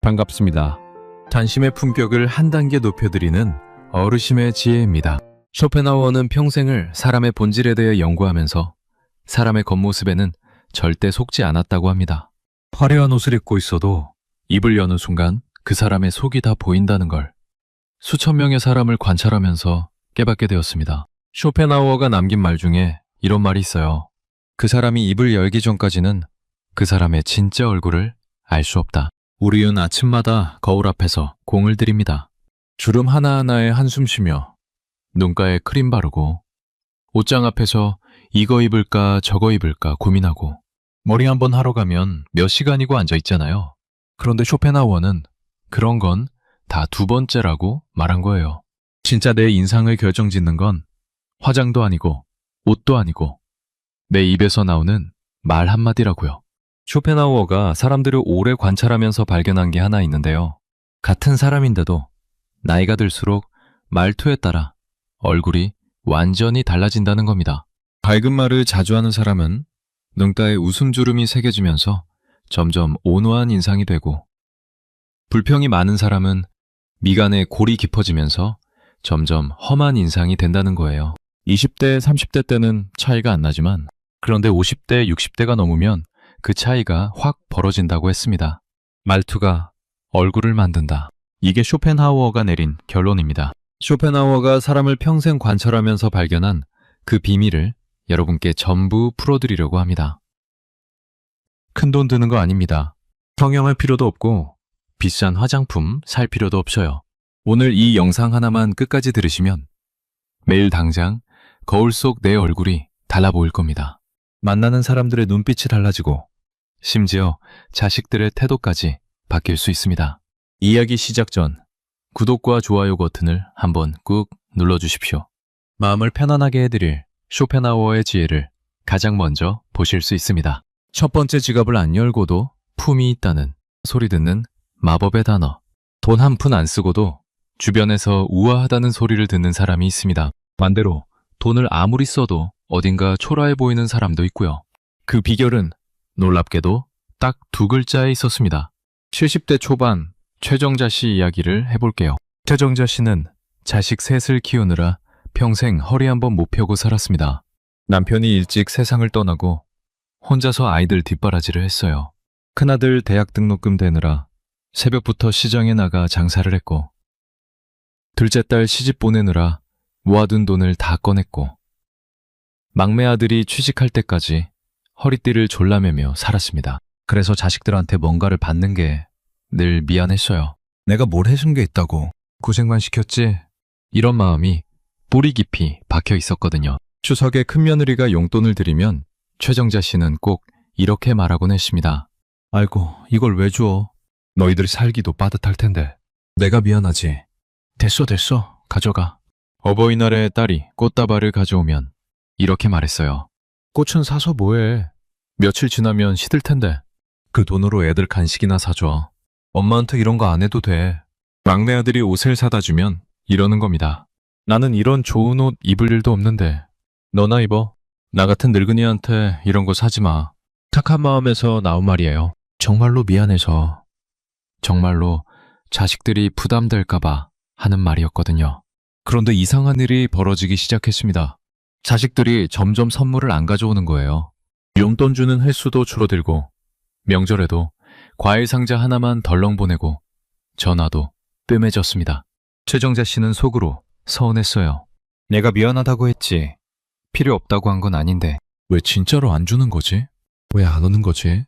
반갑습니다. 단심의 품격을 한 단계 높여드리는 어르심의 지혜입니다. 쇼펜하우어는 평생을 사람의 본질에 대해 연구하면서 사람의 겉모습에는 절대 속지 않았다고 합니다. 화려한 옷을 입고 있어도 입을 여는 순간 그 사람의 속이 다 보인다는 걸 수천 명의 사람을 관찰하면서 깨닫게 되었습니다. 쇼펜하우어가 남긴 말 중에 이런 말이 있어요. 그 사람이 입을 열기 전까지는 그 사람의 진짜 얼굴을 알 수 없다. 우리는 아침마다 거울 앞에서 공을 들입니다. 주름 하나하나에 한숨 쉬며 눈가에 크림 바르고 옷장 앞에서 이거 입을까 저거 입을까 고민하고 머리 한번 하러 가면 몇 시간이고 앉아 있잖아요. 그런데 쇼펜하우어는 그런 건 다 두 번째라고 말한 거예요. 진짜 내 인상을 결정짓는 건 화장도 아니고 옷도 아니고 내 입에서 나오는 말 한마디라고요. 쇼펜하우어가 사람들을 오래 관찰하면서 발견한 게 하나 있는데요. 같은 사람인데도 나이가 들수록 말투에 따라 얼굴이 완전히 달라진다는 겁니다. 밝은 말을 자주 하는 사람은 눈가에 웃음주름이 새겨지면서 점점 온화한 인상이 되고, 불평이 많은 사람은 미간에 골이 깊어지면서 점점 험한 인상이 된다는 거예요. 20대, 30대 때는 차이가 안 나지만 그런데 50대, 60대가 넘으면 그 차이가 확 벌어진다고 했습니다. 말투가 얼굴을 만든다. 이게 쇼펜하우어가 내린 결론입니다. 쇼펜하우어가 사람을 평생 관찰하면서 발견한 그 비밀을 여러분께 전부 풀어드리려고 합니다. 큰돈 드는 거 아닙니다. 성형할 필요도 없고 비싼 화장품 살 필요도 없어요. 오늘 이 영상 하나만 끝까지 들으시면 매일 당장 거울 속 내 얼굴이 달라 보일 겁니다. 만나는 사람들의 눈빛이 달라지고 심지어 자식들의 태도까지 바뀔 수 있습니다. 이야기 시작 전 구독과 좋아요 버튼을 한번 꾹 눌러주십시오. 마음을 편안하게 해드릴 쇼펜하우어의 지혜를 가장 먼저 보실 수 있습니다. 첫 번째 지갑을 안 열고도 품이 있다는 소리 듣는 마법의 단어. 돈 한 푼 안 쓰고도 주변에서 우아하다는 소리를 듣는 사람이 있습니다. 반대로 돈을 아무리 써도 어딘가 초라해 보이는 사람도 있고요. 그 비결은 놀랍게도 딱 두 글자에 있었습니다. 70대 초반 최정자 씨 이야기를 해볼게요. 최정자 씨는 자식 셋을 키우느라 평생 허리 한번 못 펴고 살았습니다. 남편이 일찍 세상을 떠나고 혼자서 아이들 뒷바라지를 했어요. 큰아들 대학 등록금 대느라 새벽부터 시장에 나가 장사를 했고, 둘째 딸 시집 보내느라 모아둔 돈을 다 꺼냈고, 막내 아들이 취직할 때까지 허리띠를 졸라매며 살았습니다. 그래서 자식들한테 뭔가를 받는 게 늘 미안했어요. 내가 뭘 해준 게 있다고 고생만 시켰지? 이런 마음이 뿌리 깊이 박혀 있었거든요. 추석에 큰며느리가 용돈을 드리면 최정자 씨는 꼭 이렇게 말하곤 했습니다. 아이고, 이걸 왜 줘? 너희들 살기도 빠듯할 텐데. 내가 미안하지. 됐어. 가져가. 어버이날에 딸이 꽃다발을 가져오면 이렇게 말했어요. 꽃은 사서 뭐해? 며칠 지나면 시들 텐데. 그 돈으로 애들 간식이나 사줘. 엄마한테 이런 거 안 해도 돼. 막내 아들이 옷을 사다 주면 이러는 겁니다. 나는 이런 좋은 옷 입을 일도 없는데 너나 입어. 나 같은 늙은이한테 이런 거 사지 마. 착한 마음에서 나온 말이에요. 정말로 미안해서, 정말로 자식들이 부담될까 봐 하는 말이었거든요. 그런데 이상한 일이 벌어지기 시작했습니다. 자식들이 점점 선물을 안 가져오는 거예요. 용돈 주는 횟수도 줄어들고, 명절에도 과일 상자 하나만 덜렁 보내고, 전화도 뜸해졌습니다. 최정자 씨는 속으로 서운했어요. 내가 미안하다고 했지. 필요 없다고 한 건 아닌데 왜 진짜로 안 주는 거지? 왜 안 오는 거지?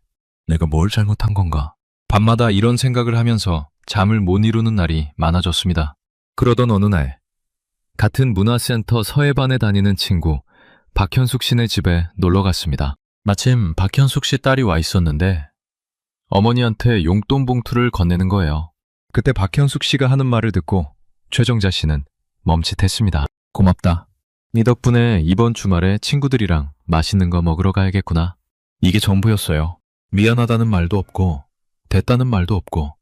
내가 뭘 잘못한 건가? 밤마다 이런 생각을 하면서 잠을 못 이루는 날이 많아졌습니다. 그러던 어느 날 같은 문화센터 서예반에 다니는 친구 박현숙 씨네 집에 놀러 갔습니다. 마침 박현숙 씨 딸이 와 있었는데 어머니한테 용돈 봉투를 건네는 거예요. 그때 박현숙 씨가 하는 말을 듣고 최정자 씨는 멈칫했습니다. 고맙다. 네 덕분에 이번 주말에 친구들이랑 맛있는 거 먹으러 가야겠구나. 이게 전부였어요. 미안하다는 말도 없고 됐다는 말도 없고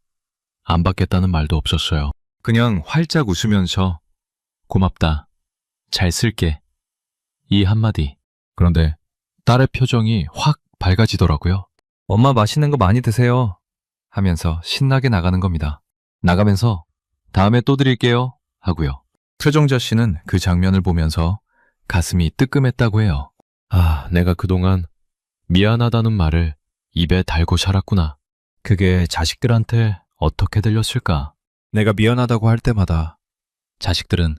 안 받겠다는 말도 없었어요. 그냥 활짝 웃으면서 고맙다. 잘 쓸게. 이 한마디. 그런데 딸의 표정이 확 밝아지더라고요. 엄마 맛있는 거 많이 드세요. 하면서 신나게 나가는 겁니다. 나가면서 다음에 또 드릴게요 하고요. 최정자 씨는 그 장면을 보면서 가슴이 뜨끔했다고 해요. 아, 내가 그동안 미안하다는 말을 입에 달고 살았구나. 그게 자식들한테 어떻게 들렸을까? 내가 미안하다고 할 때마다 자식들은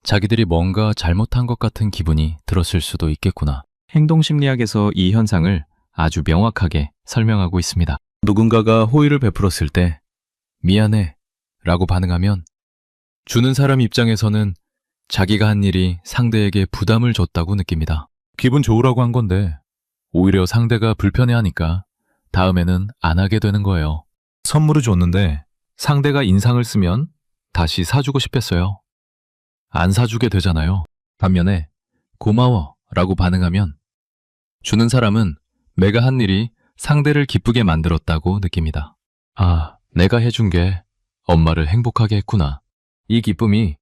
자기들이 뭔가 잘못한 것 같은 기분이 들었을 수도 있겠구나. 행동심리학에서 이 현상을 아주 명확하게 설명하고 있습니다. 누군가가 호의를 베풀었을 때 미안해 라고 반응하면 주는 사람 입장에서는 자기가 한 일이 상대에게 부담을 줬다고 느낍니다. 기분 좋으라고 한 건데 오히려 상대가 불편해하니까 다음에는 안 하게 되는 거예요. 선물을 줬는데 상대가 인상을 쓰면 다시 사주고 싶겠어요. 안 사주게 되잖아요. 반면에 고마워 라고 반응하면 주는 사람은 내가 한 일이 상대를 기쁘게 만들었다고 느낍니다. 아, 내가 해준 게 엄마를 행복하게 했구나. 이 기쁨이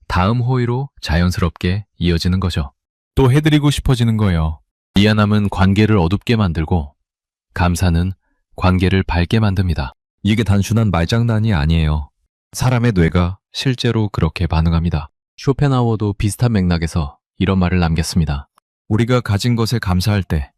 다음 호의로 자연스럽게 이어지는 거죠. 또 해드리고 싶어지는 거예요. 미안함은 관계를 어둡게 만들고 감사는 관계를 밝게 만듭니다. 이게 단순한 말장난이 아니에요. 사람의 뇌가 실제로 그렇게 반응합니다. 쇼펜하우어도 비슷한 맥락에서 이런 말을 남겼습니다. 우리가 가진 것에 감사할 때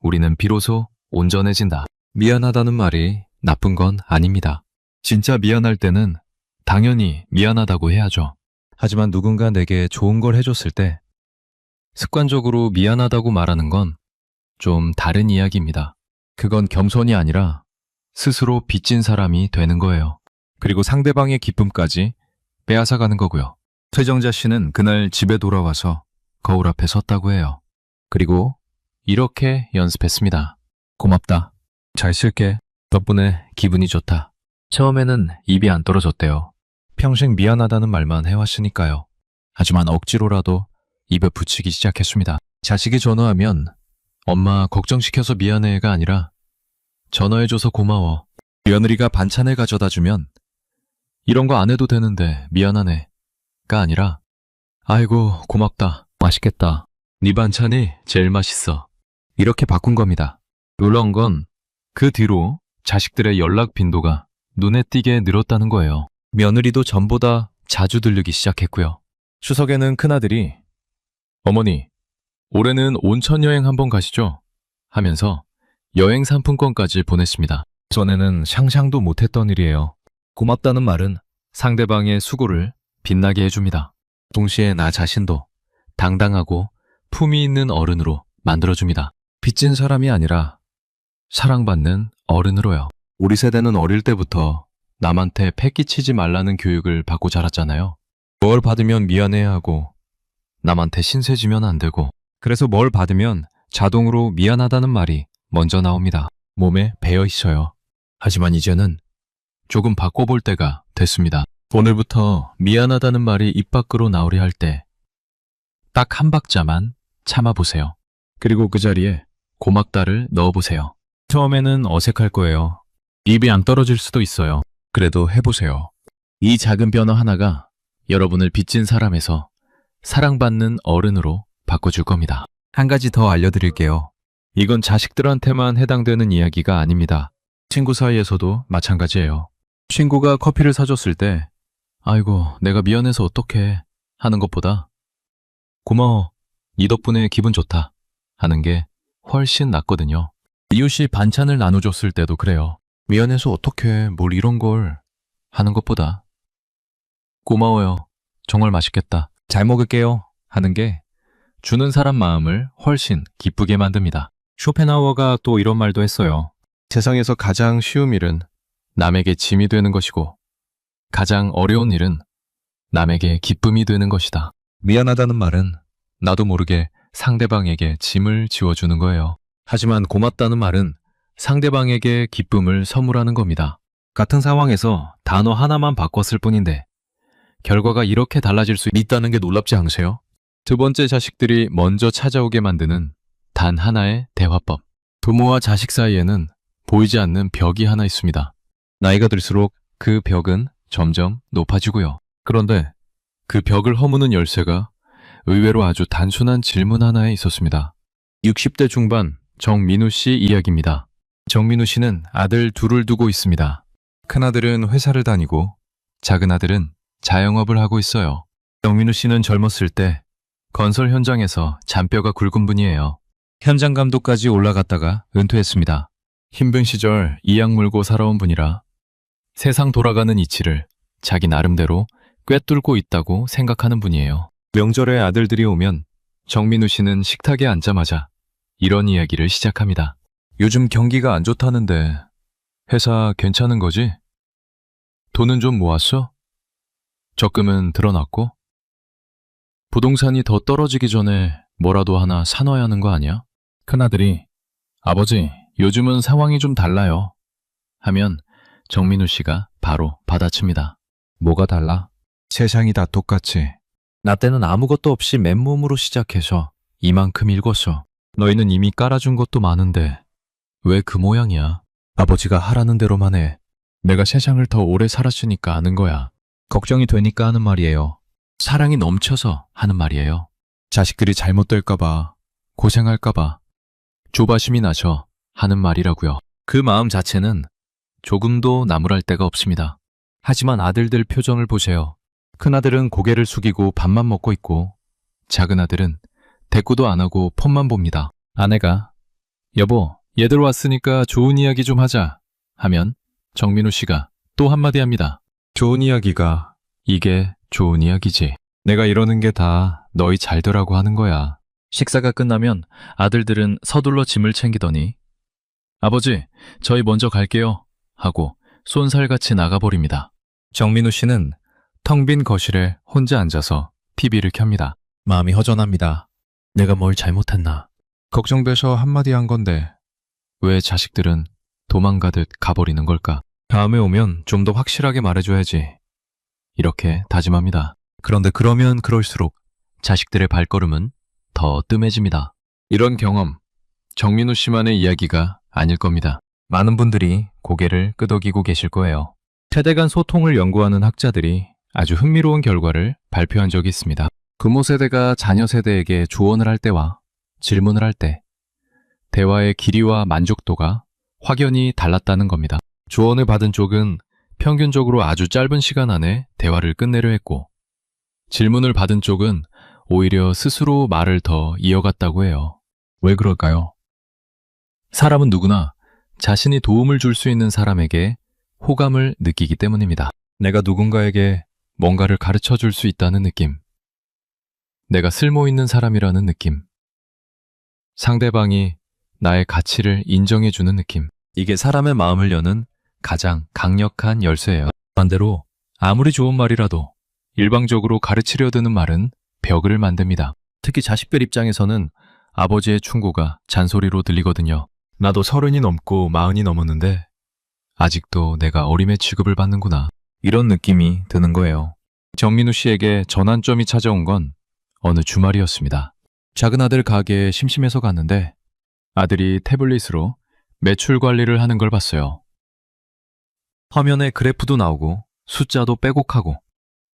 우리는 비로소 온전해진다. 미안하다는 말이 나쁜 건 아닙니다. 진짜 미안할 때는 당연히 미안하다고 해야죠. 하지만 누군가 내게 좋은 걸 해줬을 때 습관적으로 미안하다고 말하는 건 좀 다른 이야기입니다. 그건 겸손이 아니라 스스로 빚진 사람이 되는 거예요. 그리고 상대방의 기쁨까지 빼앗아가는 거고요. 최정자 씨는 그날 집에 돌아와서 거울 앞에 섰다고 해요. 그리고 이렇게 연습했습니다. 고맙다. 잘 쓸게. 덕분에 기분이 좋다. 처음에는 입이 안 떨어졌대요. 평생 미안하다는 말만 해왔으니까요. 하지만 억지로라도 입에 붙이기 시작했습니다. 자식이 전화하면 엄마 걱정시켜서 미안해가 아니라 전화해줘서 고마워. 며느리가 반찬을 가져다 주면 이런 거 안 해도 되는데 미안하네가 아니라 아이고 고맙다. 맛있겠다. 네 반찬이 제일 맛있어. 이렇게 바꾼 겁니다. 놀라운 건 그 뒤로 자식들의 연락 빈도가 눈에 띄게 늘었다는 거예요. 며느리도 전보다 자주 들르기 시작했고요. 추석에는 큰아들이 어머니, 올해는 온천 여행 한번 가시죠? 하면서 여행 상품권까지 보냈습니다. 전에는 상상도 못했던 일이에요. 고맙다는 말은 상대방의 수고를 빛나게 해줍니다. 동시에 나 자신도 당당하고 품위 있는 어른으로 만들어줍니다. 빚진 사람이 아니라 사랑받는 어른으로요. 우리 세대는 어릴 때부터 남한테 패 끼치지 말라는 교육을 받고 자랐잖아요. 뭘 받으면 미안해야 하고 남한테 신세지면 안 되고 그래서 뭘 받으면 자동으로 미안하다는 말이 먼저 나옵니다. 몸에 배어 있어요. 하지만 이제는 조금 바꿔볼 때가 됐습니다. 오늘부터 미안하다는 말이 입 밖으로 나오려 할 때 딱 한 박자만 참아보세요. 그리고 그 자리에 고맙다를 넣어보세요. 처음에는 어색할 거예요. 입이 안 떨어질 수도 있어요. 그래도 해보세요. 이 작은 변화 하나가 여러분을 빚진 사람에서 사랑받는 어른으로 바꿔줄 겁니다. 한 가지 더 알려드릴게요. 이건 자식들한테만 해당되는 이야기가 아닙니다. 친구 사이에서도 마찬가지예요. 친구가 커피를 사줬을 때 아이고 내가 미안해서 어떡해 하는 것보다 고마워 네 덕분에 기분 좋다 하는 게 훨씬 낫거든요. 이웃이 반찬을 나눠줬을 때도 그래요. 미안해서 어떡해 뭘 이런 걸 하는 것보다 고마워요 정말 맛있겠다 잘 먹을게요 하는 게 주는 사람 마음을 훨씬 기쁘게 만듭니다. 쇼펜하우어가 또 이런 말도 했어요. 세상에서 가장 쉬운 일은 남에게 짐이 되는 것이고 가장 어려운 일은 남에게 기쁨이 되는 것이다. 미안하다는 말은 나도 모르게 상대방에게 짐을 지워주는 거예요. 하지만 고맙다는 말은 상대방에게 기쁨을 선물하는 겁니다. 같은 상황에서 단어 하나만 바꿨을 뿐인데 결과가 이렇게 달라질 수 있다는 게 놀랍지 않으세요? 두 번째 자식들이 먼저 찾아오게 만드는 단 하나의 대화법. 부모와 자식 사이에는 보이지 않는 벽이 하나 있습니다. 나이가 들수록 그 벽은 점점 높아지고요. 그런데 그 벽을 허무는 열쇠가 의외로 아주 단순한 질문 하나에 있었습니다. 60대 중반 정민우 씨 이야기입니다. 정민우 씨는 아들 둘을 두고 있습니다. 큰아들은 회사를 다니고 작은아들은 자영업을 하고 있어요. 정민우 씨는 젊었을 때 건설 현장에서 잔뼈가 굵은 분이에요. 현장 감독까지 올라갔다가 은퇴했습니다. 힘든 시절 이악 물고 살아온 분이라 세상 돌아가는 이치를 자기 나름대로 꿰뚫고 있다고 생각하는 분이에요. 명절에 아들들이 오면 정민우 씨는 식탁에 앉자마자 이런 이야기를 시작합니다. 요즘 경기가 안 좋다는데 회사 괜찮은 거지? 돈은 좀 모았어? 적금은 들어놨고? 부동산이 더 떨어지기 전에 뭐라도 하나 사놔야 하는 거 아니야? 큰아들이 아버지, 요즘은 상황이 좀 달라요. 하면 정민우 씨가 바로 받아칩니다. 뭐가 달라? 세상이 다 똑같지. 나 때는 아무것도 없이 맨몸으로 시작해서 이만큼 읽었어. 너희는 이미 깔아준 것도 많은데 왜 그 모양이야? 아버지가 하라는 대로만 해. 내가 세상을 더 오래 살았으니까 아는 거야. 걱정이 되니까 하는 말이에요. 사랑이 넘쳐서 하는 말이에요. 자식들이 잘못될까봐, 고생할까봐, 조바심이 나서 하는 말이라고요. 그 마음 자체는 조금도 나무랄 데가 없습니다. 하지만 아들들 표정을 보세요. 큰아들은 고개를 숙이고 밥만 먹고 있고 작은아들은 대꾸도 안 하고 폰만 봅니다. 아내가 여보, 얘들 왔으니까 좋은 이야기 좀 하자 하면 정민우 씨가 또 한마디 합니다. 좋은 이야기가 이게 좋은 이야기지. 내가 이러는 게 다 너희 잘 되라고 하는 거야. 식사가 끝나면 아들들은 서둘러 짐을 챙기더니 아버지, 저희 먼저 갈게요 하고 쏜살같이 나가버립니다. 정민우 씨는 텅 빈 거실에 혼자 앉아서 TV를 켭니다. 마음이 허전합니다. 내가 뭘 잘못했나. 걱정돼서 한마디 한 건데 왜 자식들은 도망가듯 가버리는 걸까? 다음에 오면 좀 더 확실하게 말해줘야지. 이렇게 다짐합니다. 그런데 그러면 그럴수록 자식들의 발걸음은 더 뜸해집니다. 이런 경험, 정민우 씨만의 이야기가 아닐 겁니다. 많은 분들이 고개를 끄덕이고 계실 거예요. 세대 간 소통을 연구하는 학자들이 아주 흥미로운 결과를 발표한 적이 있습니다. 부모 세대가 자녀 세대에게 조언을 할 때와 질문을 할 때 대화의 길이와 만족도가 확연히 달랐다는 겁니다. 조언을 받은 쪽은 평균적으로 아주 짧은 시간 안에 대화를 끝내려 했고 질문을 받은 쪽은 오히려 스스로 말을 더 이어갔다고 해요. 왜 그럴까요? 사람은 누구나 자신이 도움을 줄 수 있는 사람에게 호감을 느끼기 때문입니다. 내가 누군가에게 뭔가를 가르쳐 줄 수 있다는 느낌. 내가 쓸모 있는 사람이라는 느낌. 상대방이 나의 가치를 인정해주는 느낌. 이게 사람의 마음을 여는 가장 강력한 열쇠예요. 반대로 아무리 좋은 말이라도 일방적으로 가르치려 드는 말은 벽을 만듭니다. 특히 자식들 입장에서는 아버지의 충고가 잔소리로 들리거든요. 나도 30이 넘고 40이 넘었는데 아직도 내가 어림의 취급을 받는구나. 이런 느낌이 드는 거예요. 정민우 씨에게 전환점이 찾아온 건 어느 주말이었습니다. 작은 아들 가게에 심심해서 갔는데 아들이 태블릿으로 매출 관리를 하는 걸 봤어요. 화면에 그래프도 나오고 숫자도 빼곡하고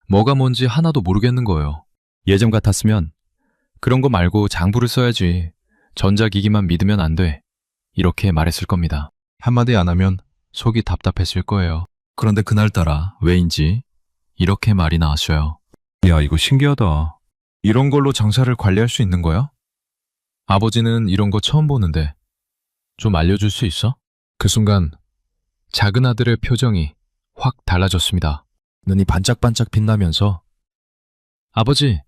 뭐가 뭔지 하나도 모르겠는 거예요. 예전 같았으면 그런 거 말고 장부를 써야지. 전자기기만 믿으면 안 돼. 이렇게 말했을 겁니다. 한마디 안 하면 속이 답답했을 거예요. 그런데 그날따라 왜인지 이렇게 말이 나왔어요. 야, 이거 신기하다. 이런 걸로 장사를 관리할 수 있는 거야? 아버지는 이런 거 처음 보는데 좀 알려줄 수 있어? 그 순간 작은 아들의 표정이 확 달라졌습니다. 눈이 반짝반짝 빛나면서 아버지,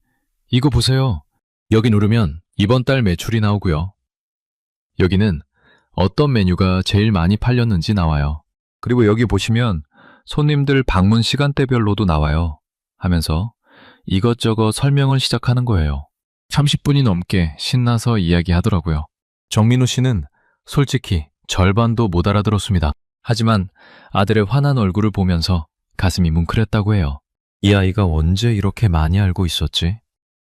이거 보세요. 여기 누르면 이번 달 매출이 나오고요. 여기는 어떤 메뉴가 제일 많이 팔렸는지 나와요. 그리고 여기 보시면 손님들 방문 시간대별로도 나와요. 하면서 이것저것 설명을 시작하는 거예요. 30분이 넘게 신나서 이야기하더라고요. 정민우 씨는 솔직히 절반도 못 알아들었습니다. 하지만 아들의 화난 얼굴을 보면서 가슴이 뭉클했다고 해요. 이 아이가 언제 이렇게 많이 알고 있었지?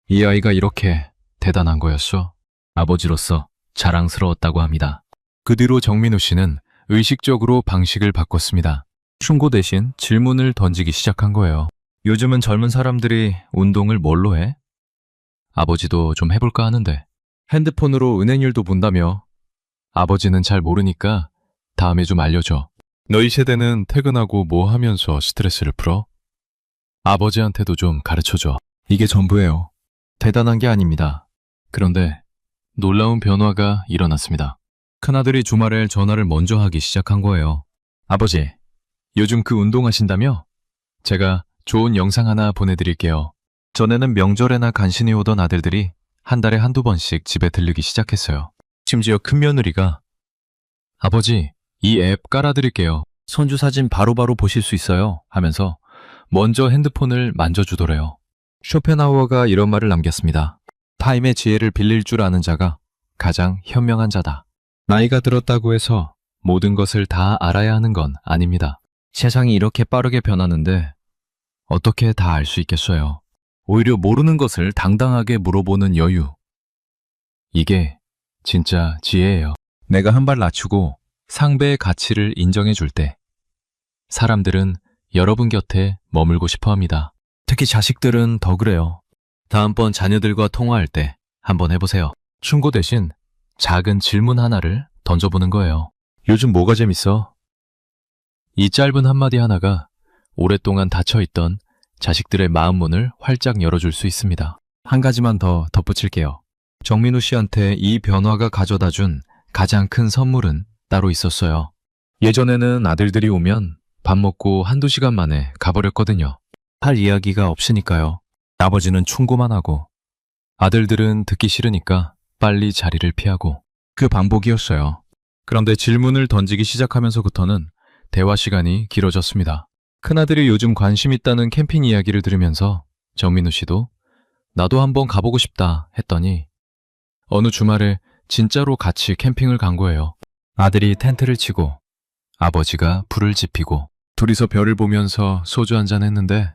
이 아이가 이렇게 대단한 거였어. 아버지로서 자랑스러웠다고 합니다. 그 뒤로 정민우 씨는 의식적으로 방식을 바꿨습니다. 충고 대신 질문을 던지기 시작한 거예요. 요즘은 젊은 사람들이 운동을 뭘로 해? 아버지도 좀 해볼까 하는데 핸드폰으로 은행일도 본다며. 아버지는 잘 모르니까 다음에 좀 알려줘. 너희 세대는 퇴근하고 뭐 하면서 스트레스를 풀어? 아버지한테도 좀 가르쳐줘. 이게 전부예요. 대단한 게 아닙니다. 그런데 놀라운 변화가 일어났습니다. 큰아들이 주말에 전화를 먼저 하기 시작한 거예요. 아버지, 요즘 그 운동하신다며? 제가 좋은 영상 하나 보내드릴게요. 전에는 명절에나 간신히 오던 아들들이 한 달에 한두 번씩 집에 들르기 시작했어요. 심지어 큰며느리가 아버지, 이 앱 깔아드릴게요. 손주 사진 바로바로 보실 수 있어요. 하면서 먼저 핸드폰을 만져주더래요. 쇼펜하우어가 이런 말을 남겼습니다. 타임의 지혜를 빌릴 줄 아는 자가 가장 현명한 자다. 나이가 들었다고 해서 모든 것을 다 알아야 하는 건 아닙니다. 세상이 이렇게 빠르게 변하는데 어떻게 다 알 수 있겠어요? 오히려 모르는 것을 당당하게 물어보는 여유. 이게 진짜 지혜예요. 내가 한 발 낮추고 상대의 가치를 인정해 줄 때 사람들은 여러분 곁에 머물고 싶어 합니다. 특히 자식들은 더 그래요. 다음번 자녀들과 통화할 때 한번 해보세요. 충고 대신 작은 질문 하나를 던져보는 거예요. 요즘 뭐가 재밌어? 이 짧은 한마디 하나가 오랫동안 닫혀있던 자식들의 마음문을 활짝 열어줄 수 있습니다. 한 가지만 더 덧붙일게요. 정민우 씨한테 이 변화가 가져다 준 가장 큰 선물은 따로 있었어요. 예전에는 아들들이 오면 밥 먹고 한두 시간 만에 가버렸거든요. 할 이야기가 없으니까요. 아버지는 충고만 하고 아들들은 듣기 싫으니까 빨리 자리를 피하고 그 반복이었어요. 그런데 질문을 던지기 시작하면서부터는 대화 시간이 길어졌습니다. 큰아들이 요즘 관심 있다는 캠핑 이야기를 들으면서 정민우 씨도 나도 한번 가보고 싶다 했더니 어느 주말에 진짜로 같이 캠핑을 간 거예요. 아들이 텐트를 치고 아버지가 불을 지피고 둘이서 별을 보면서 소주 한잔 했는데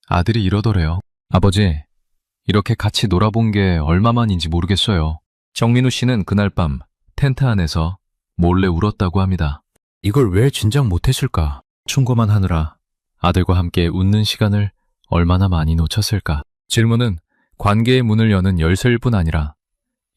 아들이 이러더래요. 아버지, 이렇게 같이 놀아본 게 얼마만인지 모르겠어요. 정민우 씨는 그날 밤 텐트 안에서 몰래 울었다고 합니다. 이걸 왜 진작 못했을까? 충고만 하느라 아들과 함께 웃는 시간을 얼마나 많이 놓쳤을까? 질문은 관계의 문을 여는 열쇠일 뿐 아니라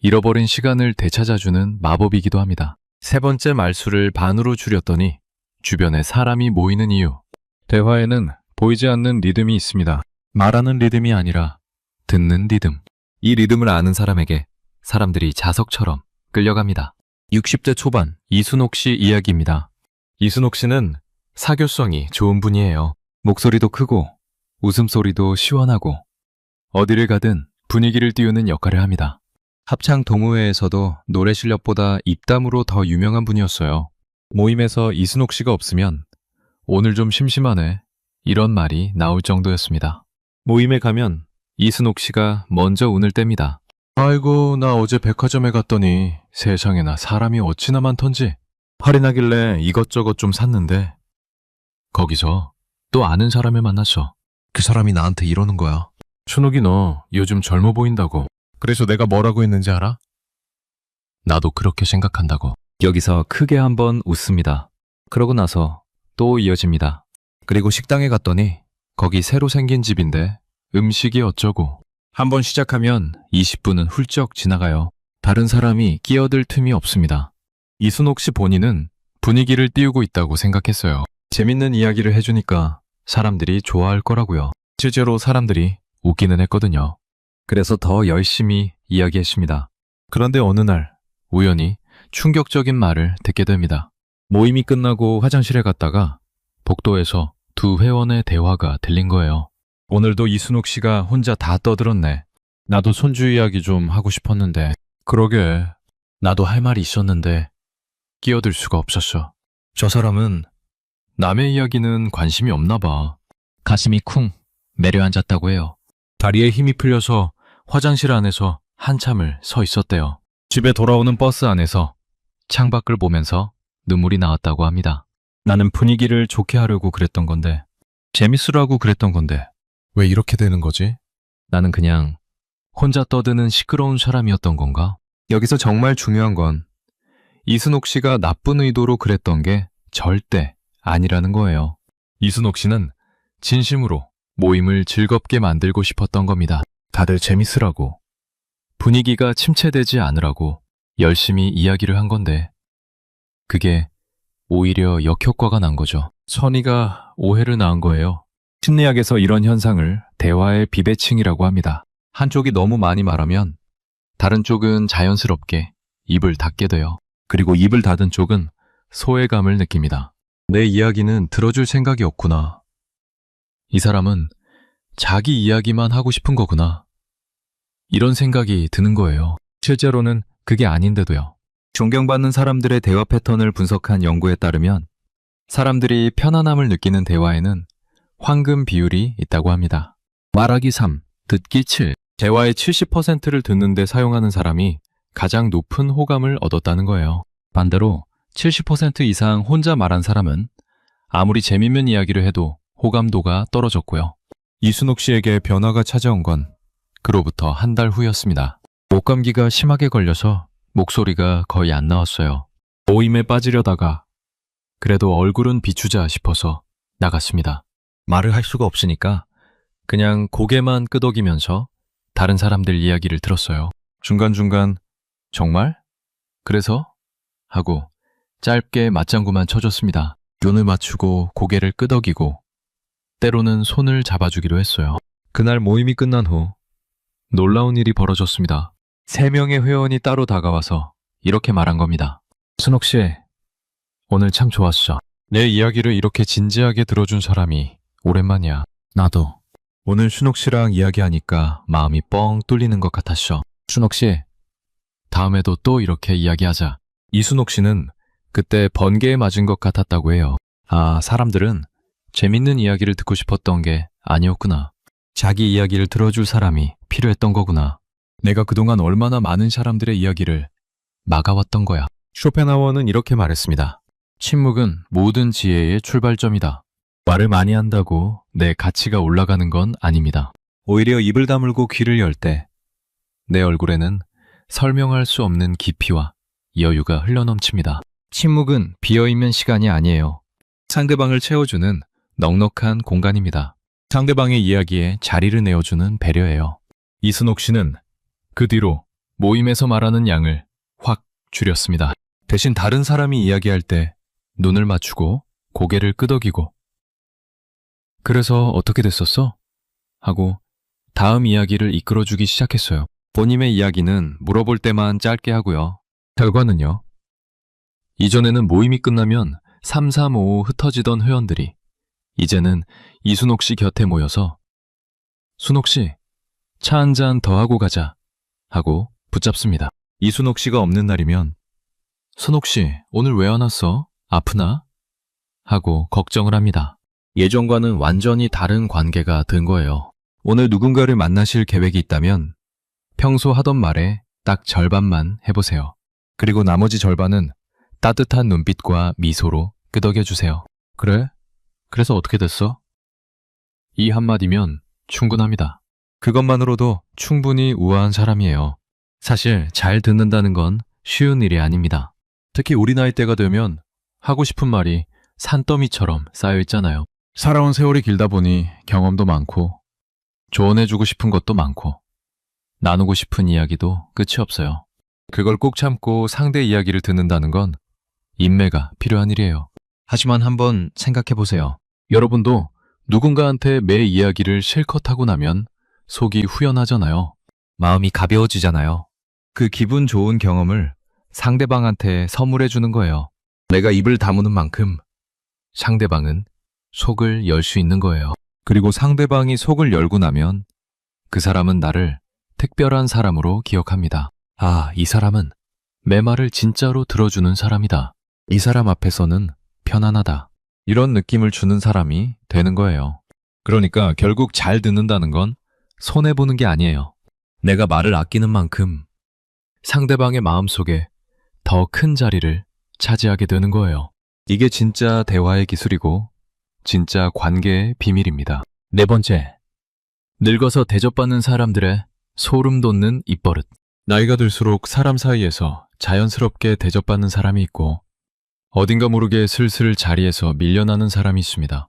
잃어버린 시간을 되찾아주는 마법이기도 합니다. 세 번째 말수를 반으로 줄였더니 주변에 사람이 모이는 이유. 대화에는 보이지 않는 리듬이 있습니다. 말하는 리듬이 아니라 듣는 리듬. 이 리듬을 아는 사람에게 사람들이 자석처럼 끌려갑니다. 60대 초반 이순옥 씨 이야기입니다. 이순옥 씨는 사교성이 좋은 분이에요. 목소리도 크고 웃음소리도 시원하고 어디를 가든 분위기를 띄우는 역할을 합니다. 합창 동호회에서도 노래 실력보다 입담으로 더 유명한 분이었어요. 모임에서 이순옥 씨가 없으면 오늘 좀 심심하네 이런 말이 나올 정도였습니다. 모임에 가면 이순옥 씨가 먼저 운을 뗍니다. 아이고, 나 어제 백화점에 갔더니 세상에나 사람이 어찌나 많던지 할인하길래 이것저것 좀 샀는데 거기서 또 아는 사람을 만났어. 그 사람이 나한테 이러는 거야. 춘옥이 너 요즘 젊어 보인다고. 그래서 내가 뭐라고 했는지 알아? 나도 그렇게 생각한다고. 여기서 크게 한번 웃습니다. 그러고 나서 또 이어집니다. 그리고 식당에 갔더니 거기 새로 생긴 집인데 음식이 어쩌고. 한번 시작하면 20분은 훌쩍 지나가요. 다른 사람이 끼어들 틈이 없습니다. 이순옥 씨 본인은 분위기를 띄우고 있다고 생각했어요. 재밌는 이야기를 해주니까 사람들이 좋아할 거라고요. 실제로 사람들이 웃기는 했거든요. 그래서 더 열심히 이야기했습니다. 그런데 어느 날 우연히 충격적인 말을 듣게 됩니다. 모임이 끝나고 화장실에 갔다가 복도에서 두 회원의 대화가 들린 거예요. 오늘도 이순옥 씨가 혼자 다 떠들었네. 나도 손주 이야기 좀 하고 싶었는데. 그러게. 나도 할 말이 있었는데 끼어들 수가 없었어. 저 사람은 남의 이야기는 관심이 없나 봐. 가슴이 쿵 내려앉았다고 해요. 다리에 힘이 풀려서 화장실 안에서 한참을 서 있었대요. 집에 돌아오는 버스 안에서 창밖을 보면서 눈물이 나왔다고 합니다. 나는 분위기를 좋게 하려고 그랬던 건데, 재밌으라고 그랬던 건데 왜 이렇게 되는 거지? 나는 그냥 혼자 떠드는 시끄러운 사람이었던 건가? 여기서 정말 중요한 건 이순옥 씨가 나쁜 의도로 그랬던 게 절대 아니라는 거예요. 이순옥 씨는 진심으로 모임을 즐겁게 만들고 싶었던 겁니다. 다들 재밌으라고, 분위기가 침체되지 않으라고 열심히 이야기를 한 건데 그게 오히려 역효과가 난 거죠. 선의가 오해를 낳은 거예요. 심리학에서 이런 현상을 대화의 비대칭이라고 합니다. 한쪽이 너무 많이 말하면 다른 쪽은 자연스럽게 입을 닫게 돼요. 그리고 입을 닫은 쪽은 소외감을 느낍니다. 내 이야기는 들어줄 생각이 없구나. 이 사람은 자기 이야기만 하고 싶은 거구나. 이런 생각이 드는 거예요. 실제로는 그게 아닌데도요. 존경받는 사람들의 대화 패턴을 분석한 연구에 따르면 사람들이 편안함을 느끼는 대화에는 황금 비율이 있다고 합니다. 말하기 3, 듣기 7. 대화의 70%를 듣는데 사용하는 사람이 가장 높은 호감을 얻었다는 거예요. 반대로 70% 이상 혼자 말한 사람은 아무리 재밌는 이야기를 해도 호감도가 떨어졌고요. 이순옥 씨에게 변화가 찾아온 건 그로부터 한 달 후였습니다. 목감기가 심하게 걸려서 목소리가 거의 안 나왔어요. 모임에 빠지려다가 그래도 얼굴은 비추자 싶어서 나갔습니다. 말을 할 수가 없으니까 그냥 고개만 끄덕이면서 다른 사람들 이야기를 들었어요. 중간중간 정말? 그래서? 하고 짧게 맞장구만 쳐줬습니다. 눈을 맞추고 고개를 끄덕이고 때로는 손을 잡아주기로 했어요. 그날 모임이 끝난 후 놀라운 일이 벌어졌습니다. 3명의 회원이 따로 다가와서 이렇게 말한 겁니다. 순옥 씨, 오늘 참 좋았어. 내 이야기를 이렇게 진지하게 들어준 사람이 오랜만이야. 나도. 오늘 순옥 씨랑 이야기하니까 마음이 뻥 뚫리는 것 같았어. 순옥 씨, 다음에도 또 이렇게 이야기하자. 이순옥 씨는 그때 번개에 맞은 것 같았다고 해요. 아, 사람들은 재밌는 이야기를 듣고 싶었던 게 아니었구나. 자기 이야기를 들어줄 사람이 필요했던 거구나. 내가 그동안 얼마나 많은 사람들의 이야기를 막아왔던 거야. 쇼펜하워는 이렇게 말했습니다. 침묵은 모든 지혜의 출발점이다. 말을 많이 한다고 내 가치가 올라가는 건 아닙니다. 오히려 입을 다물고 귀를 열 때 내 얼굴에는 설명할 수 없는 깊이와 여유가 흘러넘칩니다. 침묵은 비어있는 시간이 아니에요. 상대방을 채워주는 넉넉한 공간입니다. 상대방의 이야기에 자리를 내어주는 배려예요. 이순옥 씨는 그 뒤로 모임에서 말하는 양을 확 줄였습니다. 대신 다른 사람이 이야기할 때 눈을 맞추고 고개를 끄덕이고 그래서 어떻게 됐었어? 하고 다음 이야기를 이끌어주기 시작했어요. 본인의 이야기는 물어볼 때만 짧게 하고요. 결과는요? 이전에는 모임이 끝나면 335 흩어지던 회원들이 이제는 이순옥 씨 곁에 모여서 순옥 씨, 차 한 잔 더 하고 가자 하고 붙잡습니다. 이순옥 씨가 없는 날이면 순옥 씨, 오늘 왜 안 왔어? 아프나? 하고 걱정을 합니다. 예전과는 완전히 다른 관계가 된 거예요. 오늘 누군가를 만나실 계획이 있다면 평소 하던 말에 딱 절반만 해보세요. 그리고 나머지 절반은 따뜻한 눈빛과 미소로 끄덕여주세요. 그래? 그래서 어떻게 됐어? 이 한마디면 충분합니다. 그것만으로도 충분히 우아한 사람이에요. 사실 잘 듣는다는 건 쉬운 일이 아닙니다. 특히 우리 나이대가 되면 하고 싶은 말이 산더미처럼 쌓여있잖아요. 살아온 세월이 길다 보니 경험도 많고 조언해주고 싶은 것도 많고 나누고 싶은 이야기도 끝이 없어요. 그걸 꼭 참고 상대 이야기를 듣는다는 건 인매가 필요한 일이에요. 하지만 한번 생각해보세요. 여러분도 누군가한테 매 이야기를 실컷 하고 나면 속이 후련하잖아요. 마음이 가벼워지잖아요. 그 기분 좋은 경험을 상대방한테 선물해주는 거예요. 내가 입을 다무는 만큼 상대방은 속을 열 수 있는 거예요. 그리고 상대방이 속을 열고 나면 그 사람은 나를 특별한 사람으로 기억합니다. 아, 이 사람은 내 말을 진짜로 들어주는 사람이다. 이 사람 앞에서는 편안하다. 이런 느낌을 주는 사람이 되는 거예요. 그러니까 결국 잘 듣는다는 건 손해보는 게 아니에요. 내가 말을 아끼는 만큼 상대방의 마음속에 더 큰 자리를 차지하게 되는 거예요. 이게 진짜 대화의 기술이고 진짜 관계의 비밀입니다. 4번째, 늙어서 대접받는 사람들의 소름 돋는 입버릇. 나이가 들수록 사람 사이에서 자연스럽게 대접받는 사람이 있고 어딘가 모르게 슬슬 자리에서 밀려나는 사람이 있습니다.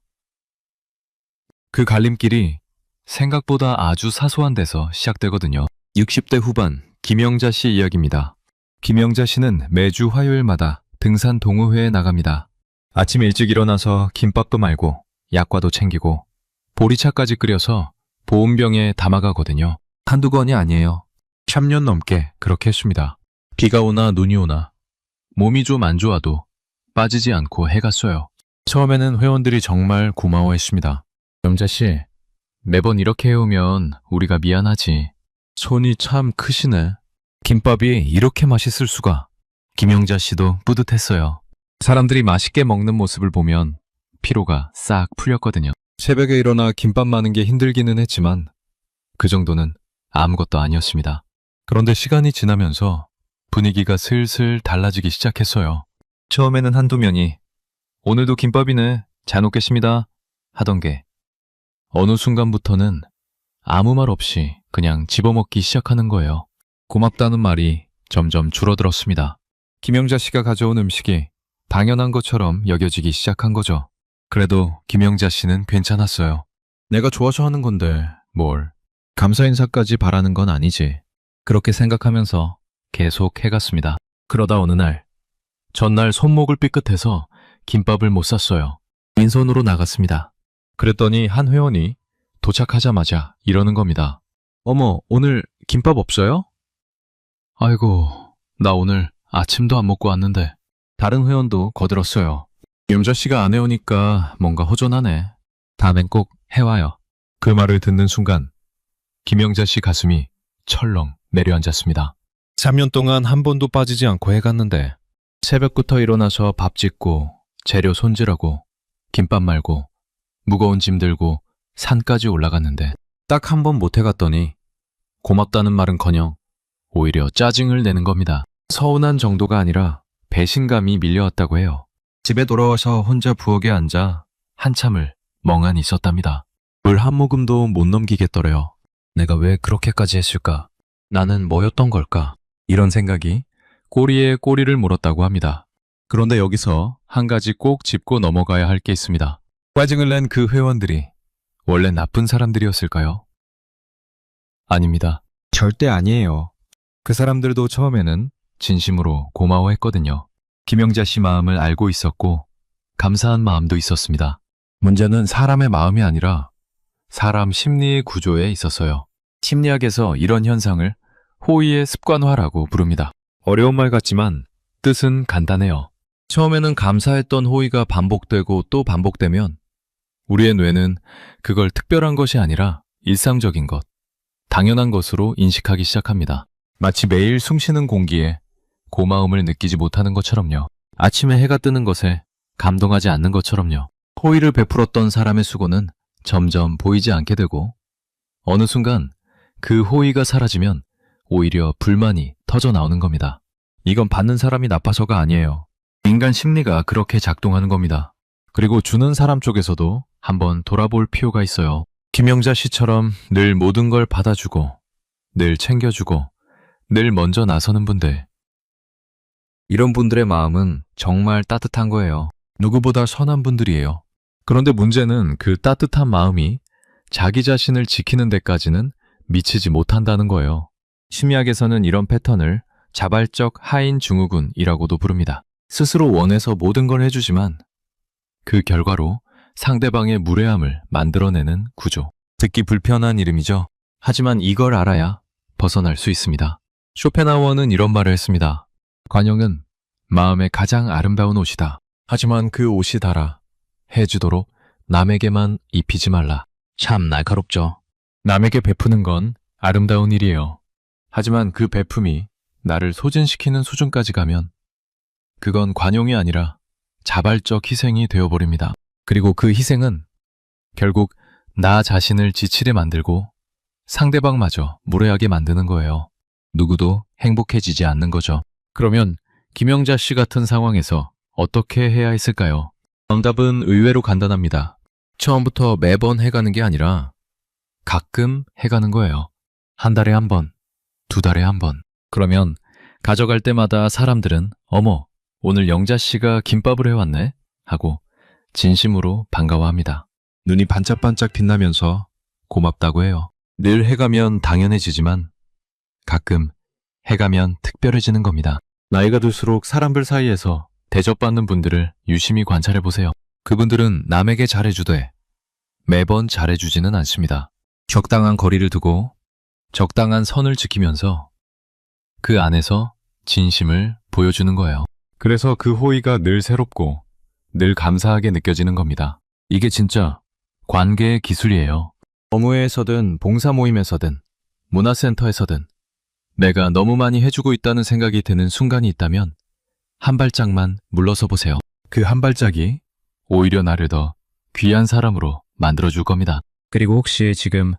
그 갈림길이 생각보다 아주 사소한 데서 시작되거든요. 60대 후반 김영자 씨 이야기입니다. 김영자 씨는 매주 화요일마다 등산 동호회에 나갑니다. 아침 일찍 일어나서 김밥도 말고 약과도 챙기고 보리차까지 끓여서 보온병에 담아가거든요. 한두 번이 아니에요. 3년 넘게 그렇게 했습니다. 비가 오나 눈이 오나 몸이 좀 안 좋아도 빠지지 않고 해갔어요. 처음에는 회원들이 정말 고마워했습니다. 영자씨, 매번 이렇게 해오면 우리가 미안하지. 손이 참 크시네. 김밥이 이렇게 맛있을 수가. 김영자 씨도 뿌듯했어요. 사람들이 맛있게 먹는 모습을 보면 피로가 싹 풀렸거든요. 새벽에 일어나 김밥 마는 게 힘들기는 했지만 그 정도는 아무것도 아니었습니다. 그런데 시간이 지나면서 분위기가 슬슬 달라지기 시작했어요. 처음에는 한두 명이 오늘도 김밥이네, 잘 먹겠습니다 하던 게 어느 순간부터는 아무 말 없이 그냥 집어먹기 시작하는 거예요. 고맙다는 말이 점점 줄어들었습니다. 김영자 씨가 가져온 음식이 당연한 것처럼 여겨지기 시작한 거죠. 그래도 김영자 씨는 괜찮았어요. 내가 좋아서 하는 건데 뭘 감사 인사까지 바라는 건 아니지. 그렇게 생각하면서 계속 해갔습니다. 그러다 어느 날 전날 손목을 삐끗해서 김밥을 못 샀어요. 빈손으로 나갔습니다. 그랬더니 한 회원이 도착하자마자 이러는 겁니다. 어머, 오늘 김밥 없어요? 아이고, 나 오늘 아침도 안 먹고 왔는데. 다른 회원도 거들었어요. 영자 씨가 안 해오니까 뭔가 허전하네. 다음엔 꼭 해와요. 그 말을 듣는 순간 김영자 씨 가슴이 철렁 내려앉았습니다. 3년 동안 한 번도 빠지지 않고 해갔는데 새벽부터 일어나서 밥 짓고 재료 손질하고 김밥 말고 무거운 짐 들고 산까지 올라갔는데 딱 한 번 못 해갔더니 고맙다는 말은커녕 오히려 짜증을 내는 겁니다. 서운한 정도가 아니라 배신감이 밀려왔다고 해요. 집에 돌아와서 혼자 부엌에 앉아 한참을 멍하니 있었답니다. 물 한 모금도 못 넘기겠더래요. 내가 왜 그렇게까지 했을까? 나는 뭐였던 걸까? 이런 생각이 꼬리에 꼬리를 물었다고 합니다. 그런데 여기서 한 가지 꼭 짚고 넘어가야 할 게 있습니다. 짜증을 낸 그 회원들이 원래 나쁜 사람들이었을까요? 아닙니다. 절대 아니에요. 그 사람들도 처음에는 진심으로 고마워했거든요. 김영자 씨 마음을 알고 있었고 감사한 마음도 있었습니다. 문제는 사람의 마음이 아니라 사람 심리의 구조에 있었어요. 심리학에서 이런 현상을 호의의 습관화라고 부릅니다. 어려운 말 같지만 뜻은 간단해요. 처음에는 감사했던 호의가 반복되고 또 반복되면 우리의 뇌는 그걸 특별한 것이 아니라 일상적인 것, 당연한 것으로 인식하기 시작합니다. 마치 매일 숨쉬는 공기에 고마움을 느끼지 못하는 것처럼요. 아침에 해가 뜨는 것에 감동하지 않는 것처럼요. 호의를 베풀었던 사람의 수고는 점점 보이지 않게 되고 어느 순간 그 호의가 사라지면 오히려 불만이 터져 나오는 겁니다. 이건 받는 사람이 나빠서가 아니에요. 인간 심리가 그렇게 작동하는 겁니다. 그리고 주는 사람 쪽에서도 한번 돌아볼 필요가 있어요. 김영자 씨처럼 늘 모든 걸 받아주고 늘 챙겨주고 늘 먼저 나서는 분들, 이런 분들의 마음은 정말 따뜻한 거예요. 누구보다 선한 분들이에요. 그런데 문제는 그 따뜻한 마음이 자기 자신을 지키는 데까지는 미치지 못한다는 거예요. 심리학에서는 이런 패턴을 자발적 하인 증후군이라고도 부릅니다. 스스로 원해서 모든 걸 해주지만 그 결과로 상대방의 무례함을 만들어내는 구조. 듣기 불편한 이름이죠. 하지만 이걸 알아야 벗어날 수 있습니다. 쇼펜하우어는 이런 말을 했습니다. 관용은 마음의 가장 아름다운 옷이다. 하지만 그 옷이 달아 해주도록 남에게만 입히지 말라. 참 날카롭죠. 남에게 베푸는 건 아름다운 일이에요. 하지만 그 베품이 나를 소진시키는 수준까지 가면 그건 관용이 아니라 자발적 희생이 되어버립니다. 그리고 그 희생은 결국 나 자신을 지치게 만들고 상대방마저 무례하게 만드는 거예요. 누구도 행복해지지 않는 거죠. 그러면 김영자 씨 같은 상황에서 어떻게 해야 했을까요? 정답은 의외로 간단합니다. 처음부터 매번 해가는 게 아니라 가끔 해가는 거예요. 한 달에 한 번, 두 달에 한 번. 그러면 가져갈 때마다 사람들은 어머, 오늘 영자 씨가 김밥을 해왔네? 하고 진심으로 반가워합니다. 눈이 반짝반짝 빛나면서 고맙다고 해요. 늘 해가면 당연해지지만 가끔 해가면 특별해지는 겁니다. 나이가 들수록 사람들 사이에서 대접받는 분들을 유심히 관찰해 보세요. 그분들은 남에게 잘해주되 매번 잘해주지는 않습니다. 적당한 거리를 두고 적당한 선을 지키면서 그 안에서 진심을 보여주는 거예요. 그래서 그 호의가 늘 새롭고 늘 감사하게 느껴지는 겁니다. 이게 진짜 관계의 기술이에요. 업무회에서든 봉사 모임에서든 문화센터에서든 내가 너무 많이 해주고 있다는 생각이 드는 순간이 있다면 한 발짝만 물러서 보세요. 그 한 발짝이 오히려 나를 더 귀한 사람으로 만들어줄 겁니다. 그리고 혹시 지금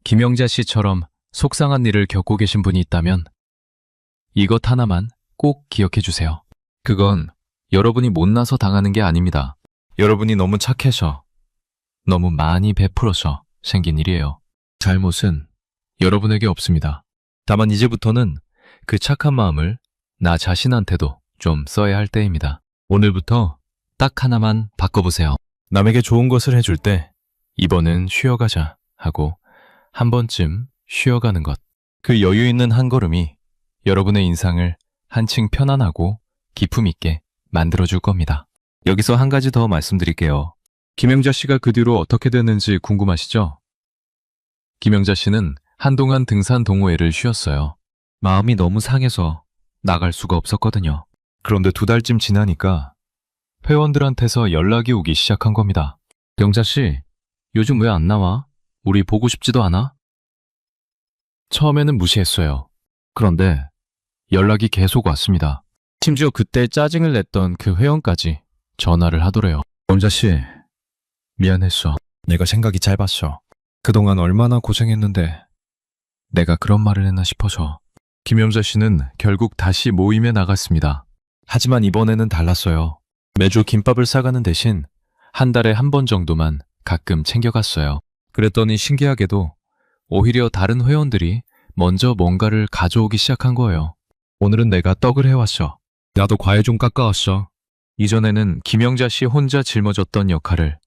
김영자 씨처럼 속상한 일을 겪고 계신 분이 있다면 이것 하나만 꼭 기억해 주세요. 그건 여러분이 못나서 당하는 게 아닙니다. 여러분이 너무 착해서, 너무 많이 베풀어서 생긴 일이에요. 잘못은 여러분에게 없습니다. 다만 이제부터는 그 착한 마음을 나 자신한테도 좀 써야 할 때입니다. 오늘부터 딱 하나만 바꿔보세요. 남에게 좋은 것을 해줄 때 이번은 쉬어가자 하고 한 번쯤 쉬어가는 것. 그 여유 있는 한 걸음이 여러분의 인상을 한층 편안하고 기품 있게 만들어줄 겁니다. 여기서 한 가지 더 말씀드릴게요. 김영자 씨가 그 뒤로 어떻게 됐는지 궁금하시죠? 김영자 씨는 한동안 등산 동호회를 쉬었어요. 마음이 너무 상해서 나갈 수가 없었거든요. 그런데 2달쯤 지나니까 회원들한테서 연락이 오기 시작한 겁니다. 영자 씨, 요즘 왜 안 나와? 우리 보고 싶지도 않아? 처음에는 무시했어요. 그런데 연락이 계속 왔습니다. 심지어 그때 짜증을 냈던 그 회원까지 전화를 하더래요. 영자 씨, 미안했어. 내가 생각이 짧았어. 그동안 얼마나 고생했는데 내가 그런 말을 했나 싶어서. 김영자 씨는 결국 다시 모임에 나갔습니다. 하지만 이번에는 달랐어요. 매주 김밥을 싸가는 대신 한 달에 한 번 정도만 가끔 챙겨갔어요. 그랬더니 신기하게도 오히려 다른 회원들이 먼저 뭔가를 가져오기 시작한 거예요. 오늘은 내가 떡을 해왔어. 나도 과일 좀 깎아왔어. 이전에는 김영자 씨 혼자 짊어졌던 역할을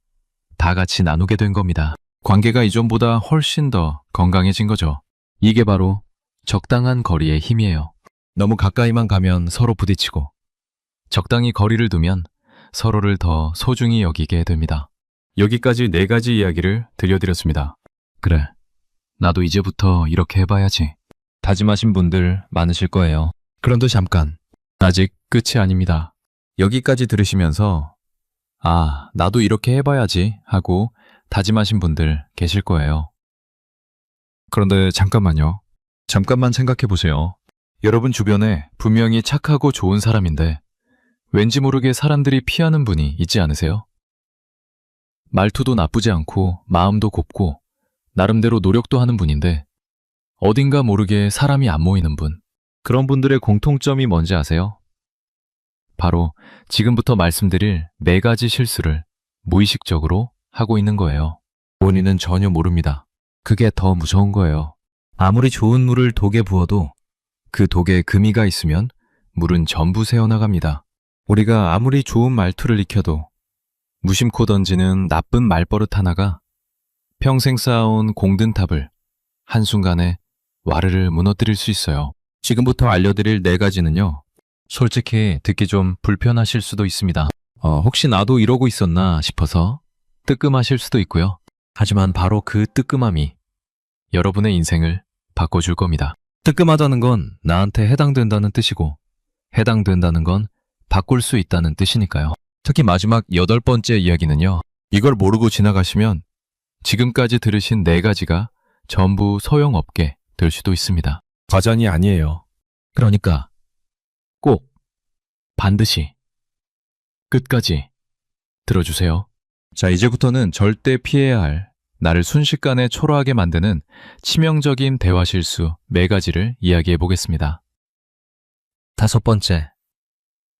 다 같이 나누게 된 겁니다. 관계가 이전보다 훨씬 더 건강해진 거죠. 이게 바로 적당한 거리의 힘이에요. 너무 가까이만 가면 서로 부딪히고 적당히 거리를 두면 서로를 더 소중히 여기게 됩니다. 여기까지 4가지 이야기를 들려드렸습니다. 그래, 나도 이제부터 이렇게 해봐야지. 다짐하신 분들 많으실 거예요. 그런데 잠깐, 아직 끝이 아닙니다. 여기까지 들으시면서 아, 나도 이렇게 해봐야지 하고 다짐하신 분들 계실 거예요. 그런데 잠깐만요. 잠깐만 생각해 보세요. 여러분 주변에 분명히 착하고 좋은 사람인데 왠지 모르게 사람들이 피하는 분이 있지 않으세요? 말투도 나쁘지 않고 마음도 곱고 나름대로 노력도 하는 분인데 어딘가 모르게 사람이 안 모이는 분. 그런 분들의 공통점이 뭔지 아세요? 바로 지금부터 말씀드릴 4가지 실수를 무의식적으로 하고 있는 거예요. 본인은 전혀 모릅니다. 그게 더 무서운 거예요. 아무리 좋은 물을 독에 부어도 그 독에 금이가 있으면 물은 전부 새어나갑니다. 우리가 아무리 좋은 말투를 익혀도 무심코 던지는 나쁜 말버릇 하나가 평생 쌓아온 공든탑을 한순간에 와르르 무너뜨릴 수 있어요. 지금부터 알려드릴 4가지는요. 솔직히 듣기 좀 불편하실 수도 있습니다. 혹시 나도 이러고 있었나 싶어서 뜨끔하실 수도 있고요. 하지만 바로 그 뜨끔함이 여러분의 인생을 바꿔줄 겁니다. 뜨끔하다는 건 나한테 해당된다는 뜻이고 해당된다는 건 바꿀 수 있다는 뜻이니까요. 특히 마지막 8번째 이야기는요. 이걸 모르고 지나가시면 지금까지 들으신 4가지가 전부 소용없게 될 수도 있습니다. 과전이 아니에요. 그러니까 꼭 반드시 끝까지 들어주세요. 자, 이제부터는 절대 피해야 할 나를 순식간에 초라하게 만드는 치명적인 대화 실수 4가지를 이야기해 보겠습니다. 5번째,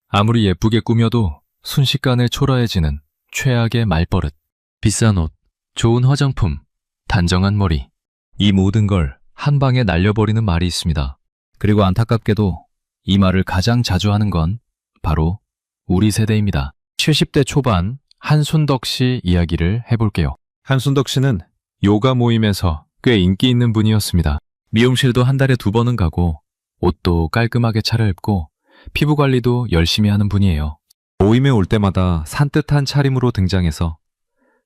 아무리 예쁘게 꾸며도 순식간에 초라해지는 최악의 말버릇. 비싼 옷, 좋은 화장품, 단정한 머리. 이 모든 걸 한 방에 날려버리는 말이 있습니다. 그리고 안타깝게도 이 말을 가장 자주 하는 건 바로 우리 세대입니다. 70대 초반 한순덕 씨 이야기를 해볼게요. 한순덕 씨는 요가 모임에서 꽤 인기 있는 분이었습니다. 미용실도 한 달에 2번은 가고 옷도 깔끔하게 차려입고 피부 관리도 열심히 하는 분이에요. 모임에 올 때마다 산뜻한 차림으로 등장해서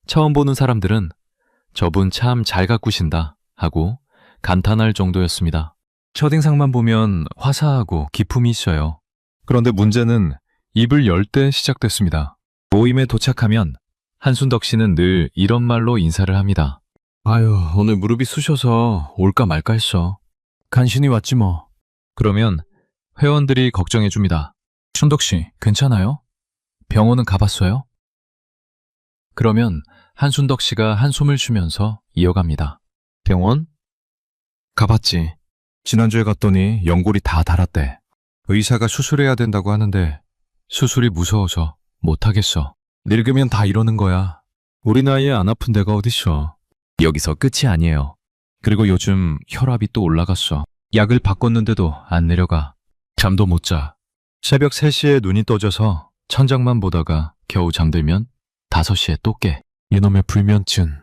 처음 보는 사람들은 저분 참 잘 가꾸신다 하고 감탄할 정도였습니다. 첫인상만 보면 화사하고 기품이 있어요. 그런데 문제는 입을 열 때 시작됐습니다. 모임에 도착하면 한순덕 씨는 늘 이런 말로 인사를 합니다. 아유, 오늘 무릎이 쑤셔서 올까 말까 했어. 간신히 왔지 뭐. 그러면 회원들이 걱정해 줍니다. 순덕 씨, 괜찮아요? 병원은 가봤어요? 그러면 한순덕 씨가 한숨을 쉬면서 이어갑니다. 병원? 가봤지. 지난주에 갔더니 연골이 다 닳았대. 의사가 수술해야 된다고 하는데 수술이 무서워서 못하겠어. 늙으면 다 이러는 거야. 우리 나이에 안 아픈 데가 어딨어. 여기서 끝이 아니에요. 그리고 요즘 혈압이 또 올라갔어. 약을 바꿨는데도 안 내려가. 잠도 못 자. 새벽 3시에 눈이 떠져서 천장만 보다가 겨우 잠들면 5시에 또 깨. 이놈의 불면증.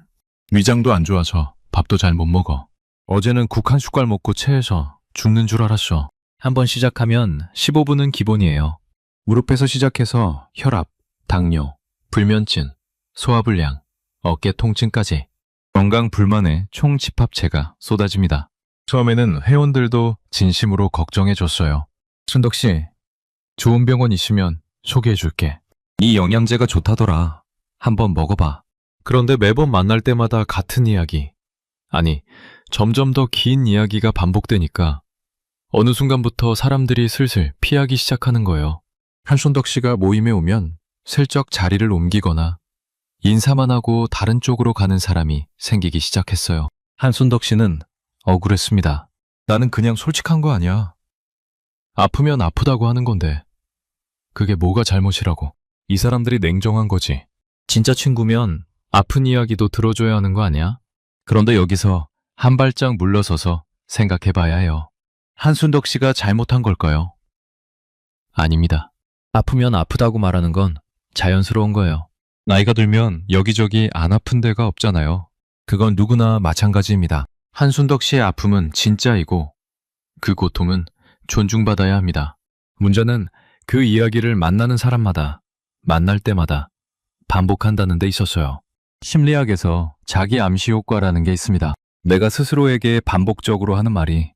위장도 안 좋아서 밥도 잘 못 먹어. 어제는 국 한 숟갈 먹고 체해서 죽는 줄 알았어. 한번 시작하면 15분은 기본이에요. 무릎에서 시작해서 혈압, 당뇨, 불면증, 소화불량, 어깨 통증까지 건강 불만의 총 집합체가 쏟아집니다. 처음에는 회원들도 진심으로 걱정해줬어요. 순덕 씨, 좋은 병원 있으면 소개해줄게. 이 영양제가 좋다더라. 한번 먹어봐. 그런데 매번 만날 때마다 같은 이야기. 아니, 점점 더 긴 이야기가 반복되니까 어느 순간부터 사람들이 슬슬 피하기 시작하는 거예요. 한순덕 씨가 모임에 오면 슬쩍 자리를 옮기거나 인사만 하고 다른 쪽으로 가는 사람이 생기기 시작했어요. 한순덕 씨는 억울했습니다. 나는 그냥 솔직한 거 아니야. 아프면 아프다고 하는 건데 그게 뭐가 잘못이라고. 이 사람들이 냉정한 거지. 진짜 친구면 아픈 이야기도 들어줘야 하는 거 아니야? 그런데 여기서 한 발짝 물러서서 생각해봐야 해요. 한순덕 씨가 잘못한 걸까요? 아닙니다. 아프면 아프다고 말하는 건 자연스러운 거예요. 나이가 들면 여기저기 안 아픈 데가 없잖아요. 그건 누구나 마찬가지입니다. 한순덕 씨의 아픔은 진짜이고 그 고통은 존중받아야 합니다. 문제는 그 이야기를 만나는 사람마다 만날 때마다 반복한다는 데 있었어요. 심리학에서 자기 암시 효과라는 게 있습니다. 내가 스스로에게 반복적으로 하는 말이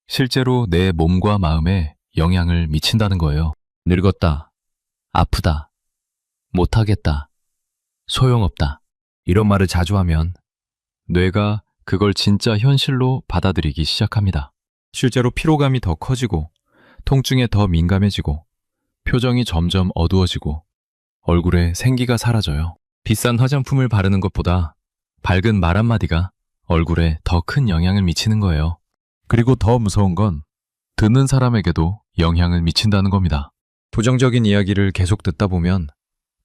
실제로 내 몸과 마음에 영향을 미친다는 거예요. 늙었다, 아프다, 못하겠다, 소용없다. 이런 말을 자주 하면 뇌가 그걸 진짜 현실로 받아들이기 시작합니다. 실제로 피로감이 더 커지고 통증에 더 민감해지고 표정이 점점 어두워지고 얼굴에 생기가 사라져요. 비싼 화장품을 바르는 것보다 밝은 말 한마디가 얼굴에 더 큰 영향을 미치는 거예요. 그리고 더 무서운 건 듣는 사람에게도 영향을 미친다는 겁니다. 부정적인 이야기를 계속 듣다 보면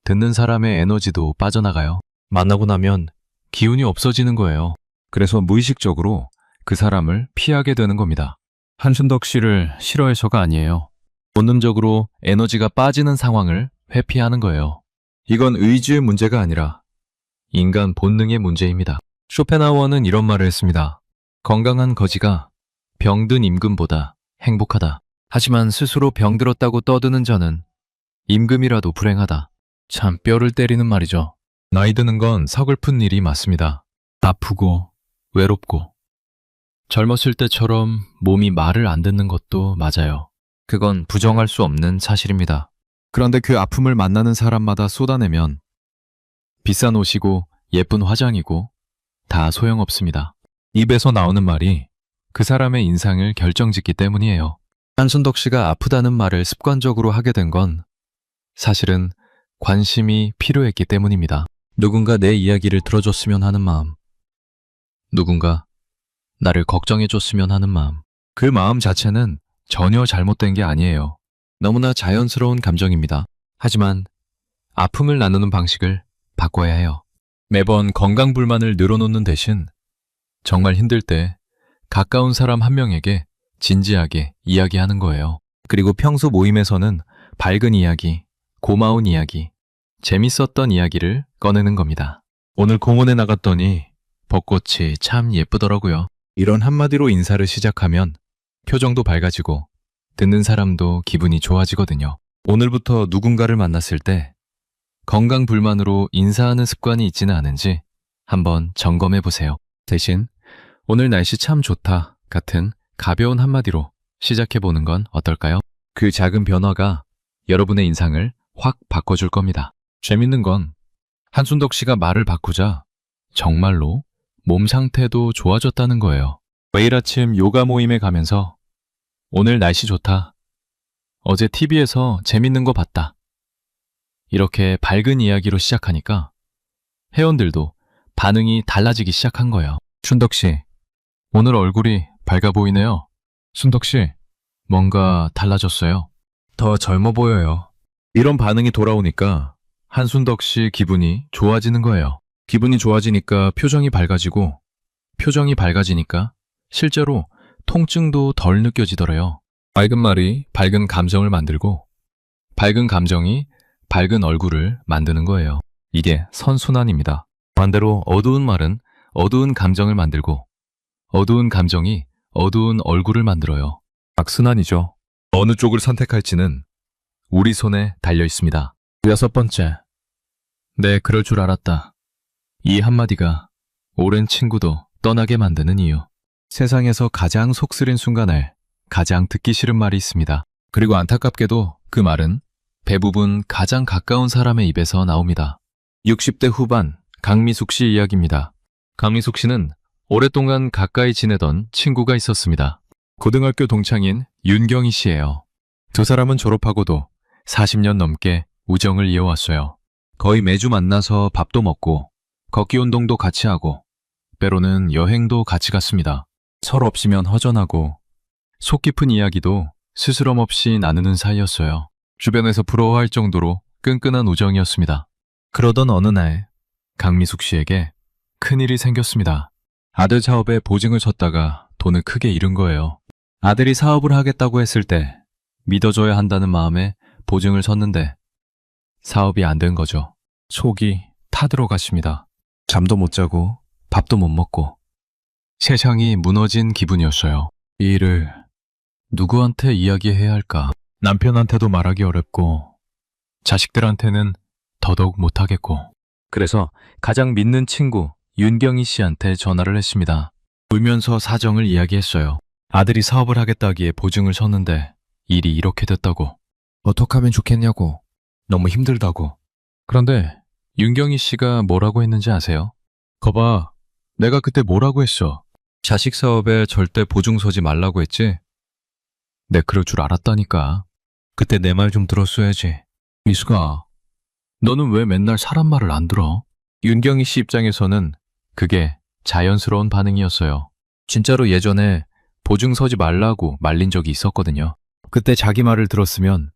듣는 사람의 에너지도 빠져나가요. 만나고 나면 기운이 없어지는 거예요. 그래서 무의식적으로 그 사람을 피하게 되는 겁니다. 한순덕 씨를 싫어해서가 아니에요. 본능적으로 에너지가 빠지는 상황을 회피하는 거예요. 이건 의지의 문제가 아니라 인간 본능의 문제입니다. 쇼펜하우어는 이런 말을 했습니다. 건강한 거지가 병든 임금보다 행복하다. 하지만 스스로 병들었다고 떠드는 자는 임금이라도 불행하다. 참 뼈를 때리는 말이죠. 나이 드는 건 서글픈 일이 맞습니다. 아프고 외롭고 젊었을 때처럼 몸이 말을 안 듣는 것도 맞아요. 그건 부정할 수 없는 사실입니다. 그런데 그 아픔을 만나는 사람마다 쏟아내면 비싼 옷이고 예쁜 화장이고 다 소용없습니다. 입에서 나오는 말이 그 사람의 인상을 결정짓기 때문이에요. 한순덕 씨가 아프다는 말을 습관적으로 하게 된 건 사실은 관심이 필요했기 때문입니다. 누군가 내 이야기를 들어줬으면 하는 마음, 누군가 나를 걱정해줬으면 하는 마음, 그 마음 자체는 전혀 잘못된 게 아니에요. 너무나 자연스러운 감정입니다. 하지만 아픔을 나누는 방식을 바꿔야 해요. 매번 건강 불만을 늘어놓는 대신 정말 힘들 때 가까운 사람 한 명에게 진지하게 이야기하는 거예요. 그리고 평소 모임에서는 밝은 이야기, 고마운 이야기, 재밌었던 이야기를 꺼내는 겁니다. 오늘 공원에 나갔더니 벚꽃이 참 예쁘더라고요. 이런 한마디로 인사를 시작하면 표정도 밝아지고 듣는 사람도 기분이 좋아지거든요. 오늘부터 누군가를 만났을 때 건강 불만으로 인사하는 습관이 있지는 않은지 한번 점검해 보세요. 대신 오늘 날씨 참 좋다 같은 가벼운 한마디로 시작해 보는 건 어떨까요? 그 작은 변화가 여러분의 인상을 확 바꿔줄 겁니다. 재밌는 건 한순덕 씨가 말을 바꾸자 정말로 몸 상태도 좋아졌다는 거예요. 매일 아침 요가 모임에 가면서 오늘 날씨 좋다. 어제 TV에서 재밌는 거 봤다. 이렇게 밝은 이야기로 시작하니까 회원들도 반응이 달라지기 시작한 거예요. 순덕 씨, 오늘 얼굴이 밝아 보이네요. 순덕 씨, 뭔가 달라졌어요. 더 젊어 보여요. 이런 반응이 돌아오니까 한순덕 씨 기분이 좋아지는 거예요. 기분이 좋아지니까 표정이 밝아지고, 표정이 밝아지니까 실제로 통증도 덜 느껴지더래요. 밝은 말이 밝은 감정을 만들고, 밝은 감정이 밝은 얼굴을 만드는 거예요. 이게 선순환입니다. 반대로 어두운 말은 어두운 감정을 만들고, 어두운 감정이 어두운 얼굴을 만들어요. 악순환이죠. 어느 쪽을 선택할지는 우리 손에 달려 있습니다. 6번째. 네, 그럴 줄 알았다. 이 한마디가 오랜 친구도 떠나게 만드는 이유. 세상에서 가장 속쓰린 순간에 가장 듣기 싫은 말이 있습니다. 그리고 안타깝게도 그 말은 대부분 가장 가까운 사람의 입에서 나옵니다. 60대 후반 강미숙 씨 이야기입니다. 강미숙 씨는 오랫동안 가까이 지내던 친구가 있었습니다. 고등학교 동창인 윤경희 씨예요. 두 사람은 졸업하고도 40년 넘게 우정을 이어왔어요. 거의 매주 만나서 밥도 먹고 걷기 운동도 같이 하고 때로는 여행도 같이 갔습니다. 서로 없이면 허전하고 속 깊은 이야기도 스스럼 없이 나누는 사이였어요. 주변에서 부러워할 정도로 끈끈한 우정이었습니다. 그러던 어느 날 강미숙 씨에게 큰일이 생겼습니다. 아들 사업에 보증을 섰다가 돈을 크게 잃은 거예요. 아들이 사업을 하겠다고 했을 때 믿어줘야 한다는 마음에 보증을 섰는데 사업이 안 된 거죠. 속이 타들어갔습니다. 잠도 못 자고 밥도 못 먹고 세상이 무너진 기분이었어요. 이 일을 누구한테 이야기해야 할까? 남편한테도 말하기 어렵고 자식들한테는 더더욱 못하겠고 그래서 가장 믿는 친구 윤경희 씨한테 전화를 했습니다. 울면서 사정을 이야기했어요. 아들이 사업을 하겠다기에 보증을 섰는데 일이 이렇게 됐다고. 어떻게 하면 좋겠냐고. 너무 힘들다고. 그런데 윤경희 씨가 뭐라고 했는지 아세요? 거봐, 내가 그때 뭐라고 했어? 자식 사업에 절대 보증 서지 말라고 했지? 내 그럴 줄 알았다니까. 그때 내 말 좀 들었어야지. 미숙아, 너는 왜 맨날 사람 말을 안 들어? 윤경희 씨 입장에서는 그게 자연스러운 반응이었어요. 진짜로 예전에 보증 서지 말라고 말린 적이 있었거든요. 그때 자기 말을 들었으면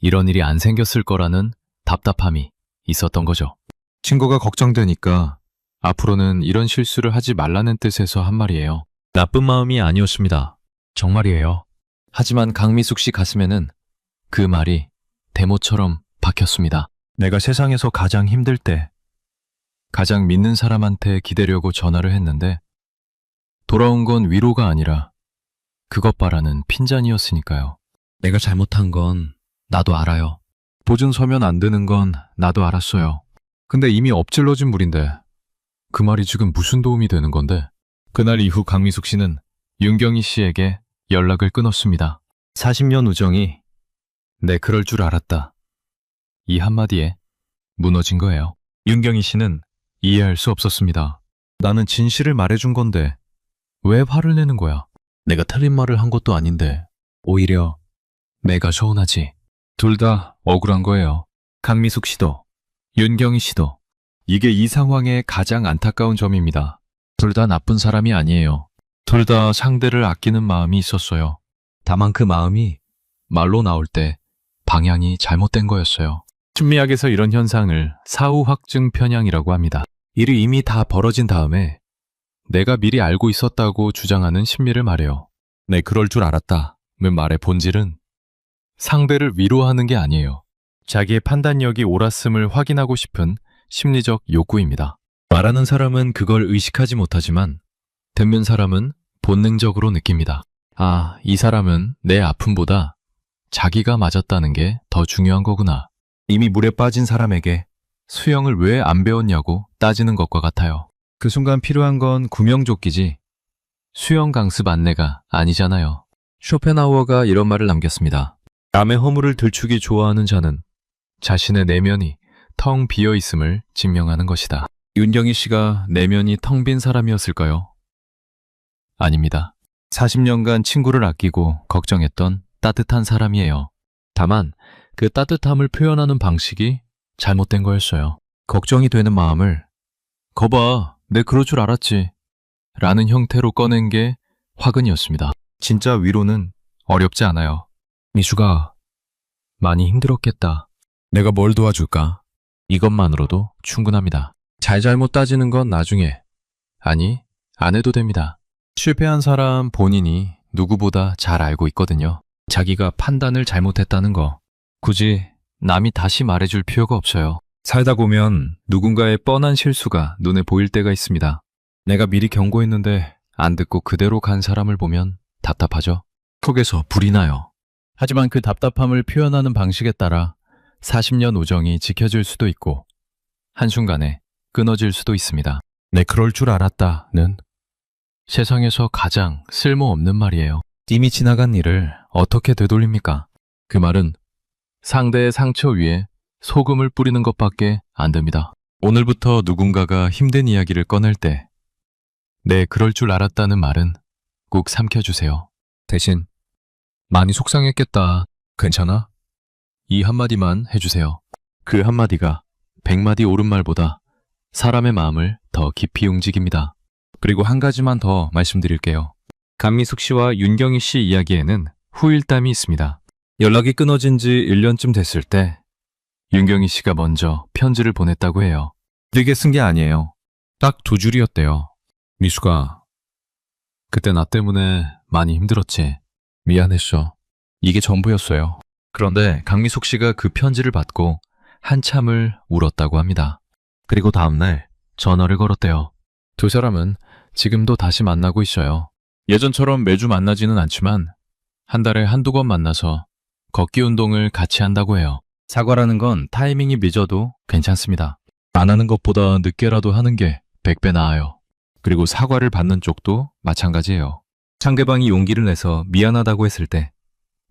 이런 일이 안 생겼을 거라는 답답함이 있었던 거죠. 친구가 걱정되니까 앞으로는 이런 실수를 하지 말라는 뜻에서 한 말이에요. 나쁜 마음이 아니었습니다. 정말이에요. 하지만 강미숙 씨 가슴에는 그 말이 대모처럼 박혔습니다. 내가 세상에서 가장 힘들 때 가장 믿는 사람한테 기대려고 전화를 했는데 돌아온 건 위로가 아니라 그것 바라는 핀잔이었으니까요. 내가 잘못한 건 나도 알아요. 보증 서면 안 되는 건 나도 알았어요. 근데 이미 엎질러진 물인데 그 말이 지금 무슨 도움이 되는 건데? 그날 이후 강미숙 씨는 윤경희 씨에게 연락을 끊었습니다. 40년 우정이 네, 그럴 줄 알았다. 이 한마디에 무너진 거예요. 윤경희 씨는 이해할 수 없었습니다. 나는 진실을 말해준 건데 왜 화를 내는 거야? 내가 틀린 말을 한 것도 아닌데 오히려 내가 서운하지. 둘 다 억울한 거예요. 강미숙 씨도 윤경희 씨도. 이게 이 상황의 가장 안타까운 점입니다. 둘 다 나쁜 사람이 아니에요. 둘 다 상대를 아끼는 마음이 있었어요. 다만 그 마음이 말로 나올 때 방향이 잘못된 거였어요. 심리학에서 이런 현상을 사후확증 편향이라고 합니다. 일이 이미 다 벌어진 다음에 내가 미리 알고 있었다고 주장하는 심리를 말해요. 네, 그럴 줄 알았다는 말의 본질은 상대를 위로하는 게 아니에요. 자기의 판단력이 옳았음을 확인하고 싶은 심리적 욕구입니다. 말하는 사람은 그걸 의식하지 못하지만 듣는 사람은 본능적으로 느낍니다. 아, 이 사람은 내 아픔보다 자기가 맞았다는 게 더 중요한 거구나. 이미 물에 빠진 사람에게 수영을 왜 안 배웠냐고 따지는 것과 같아요. 그 순간 필요한 건 구명조끼지 수영 강습 안내가 아니잖아요. 쇼펜하우어가 이런 말을 남겼습니다. 남의 허물을 들추기 좋아하는 자는 자신의 내면이 텅 비어 있음을 증명하는 것이다. 윤경희 씨가 내면이 텅 빈 사람이었을까요? 아닙니다. 40년간 친구를 아끼고 걱정했던 따뜻한 사람이에요. 다만 그 따뜻함을 표현하는 방식이 잘못된 거였어요. 걱정이 되는 마음을 거봐, 내 그럴 줄 알았지 라는 형태로 꺼낸 게 화근이었습니다. 진짜 위로는 어렵지 않아요. 미수가 많이 힘들었겠다. 내가 뭘 도와줄까? 이것만으로도 충분합니다. 잘잘못 따지는 건 나중에, 아니, 안 해도 됩니다. 실패한 사람 본인이 누구보다 잘 알고 있거든요. 자기가 판단을 잘못했다는 거 굳이 남이 다시 말해줄 필요가 없어요. 살다 보면 누군가의 뻔한 실수가 눈에 보일 때가 있습니다. 내가 미리 경고했는데 안 듣고 그대로 간 사람을 보면 답답하죠. 속에서 불이 나요. 하지만 그 답답함을 표현하는 방식에 따라 40년 우정이 지켜질 수도 있고 한순간에 끊어질 수도 있습니다. 내 그럴 줄 알았다는 세상에서 가장 쓸모없는 말이에요. 이미 지나간 일을 어떻게 되돌립니까? 그 말은 상대의 상처 위에 소금을 뿌리는 것밖에 안 됩니다. 오늘부터 누군가가 힘든 이야기를 꺼낼 때 네, 그럴 줄 알았다는 말은 꼭 삼켜주세요. 대신 많이 속상했겠다. 괜찮아? 이 한마디만 해주세요. 그 한마디가 100마디 옳은 말보다 사람의 마음을 더 깊이 움직입니다. 그리고 한 가지만 더 말씀드릴게요. 강미숙 씨와 윤경희 씨 이야기에는 후일담이 있습니다. 연락이 끊어진 지 1년쯤 됐을 때 윤경희 씨가 먼저 편지를 보냈다고 해요. 길게 쓴 게 아니에요. 딱 2줄이었대요. 미숙아, 그때 나 때문에 많이 힘들었지. 미안했어. 이게 전부였어요. 그런데 강미숙 씨가 그 편지를 받고 한참을 울었다고 합니다. 그리고 다음날 전화를 걸었대요. 두 사람은 지금도 다시 만나고 있어요. 예전처럼 매주 만나지는 않지만 한 달에 한두 번 만나서 걷기 운동을 같이 한다고 해요. 사과라는 건 타이밍이 늦어도 괜찮습니다. 안 하는 것보다 늦게라도 하는 게 100배 나아요. 그리고 사과를 받는 쪽도 마찬가지예요. 상대방이 용기를 내서 미안하다고 했을 때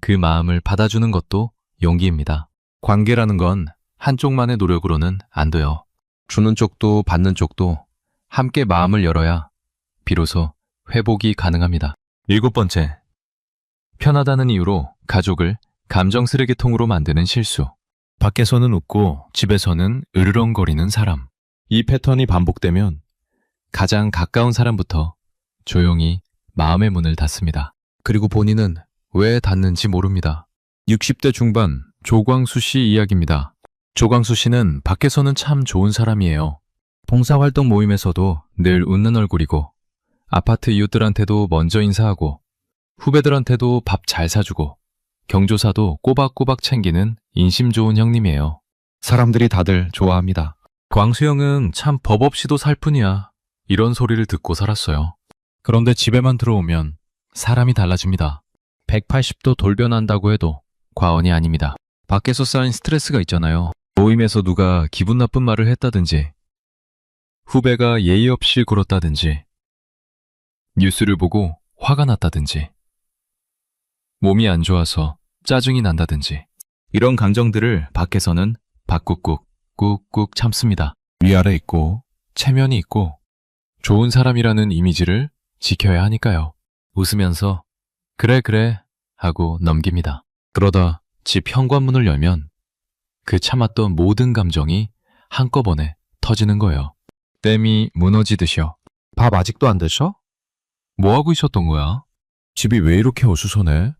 그 마음을 받아주는 것도 용기입니다. 관계라는 건 한쪽만의 노력으로는 안 돼요. 주는 쪽도 받는 쪽도 함께 마음을 열어야 비로소 회복이 가능합니다. 7번째, 편하다는 이유로 가족을 감정 쓰레기통으로 만드는 실수. 밖에서는 웃고 집에서는 으르렁거리는 사람. 이 패턴이 반복되면 가장 가까운 사람부터 조용히 마음의 문을 닫습니다. 그리고 본인은 왜 닫는지 모릅니다. 60대 중반 조광수 씨 이야기입니다. 조광수 씨는 밖에서는 참 좋은 사람이에요. 봉사활동 모임에서도 늘 웃는 얼굴이고 아파트 이웃들한테도 먼저 인사하고 후배들한테도 밥 잘 사주고 경조사도 꼬박꼬박 챙기는 인심 좋은 형님이에요. 사람들이 다들 좋아합니다. 광수 형은 참 법 없이도 살 뿐이야. 이런 소리를 듣고 살았어요. 그런데 집에만 들어오면 사람이 달라집니다. 180도 돌변한다고 해도 과언이 아닙니다. 밖에서 쌓인 스트레스가 있잖아요. 모임에서 누가 기분 나쁜 말을 했다든지 후배가 예의 없이 굴었다든지 뉴스를 보고 화가 났다든지 몸이 안 좋아서 짜증이 난다든지 이런 감정들을 밖에서는 박꾹꾹 꾹꾹 참습니다. 위아래 있고 체면이 있고 좋은 사람이라는 이미지를 지켜야 하니까요. 웃으면서 그래 그래 하고 넘깁니다. 그러다 집 현관문을 열면 그 참았던 모든 감정이 한꺼번에 터지는 거예요. 댐이 무너지듯이요. 밥 아직도 안 드셔? 뭐 하고 있었던 거야? 집이 왜 이렇게 어수선해?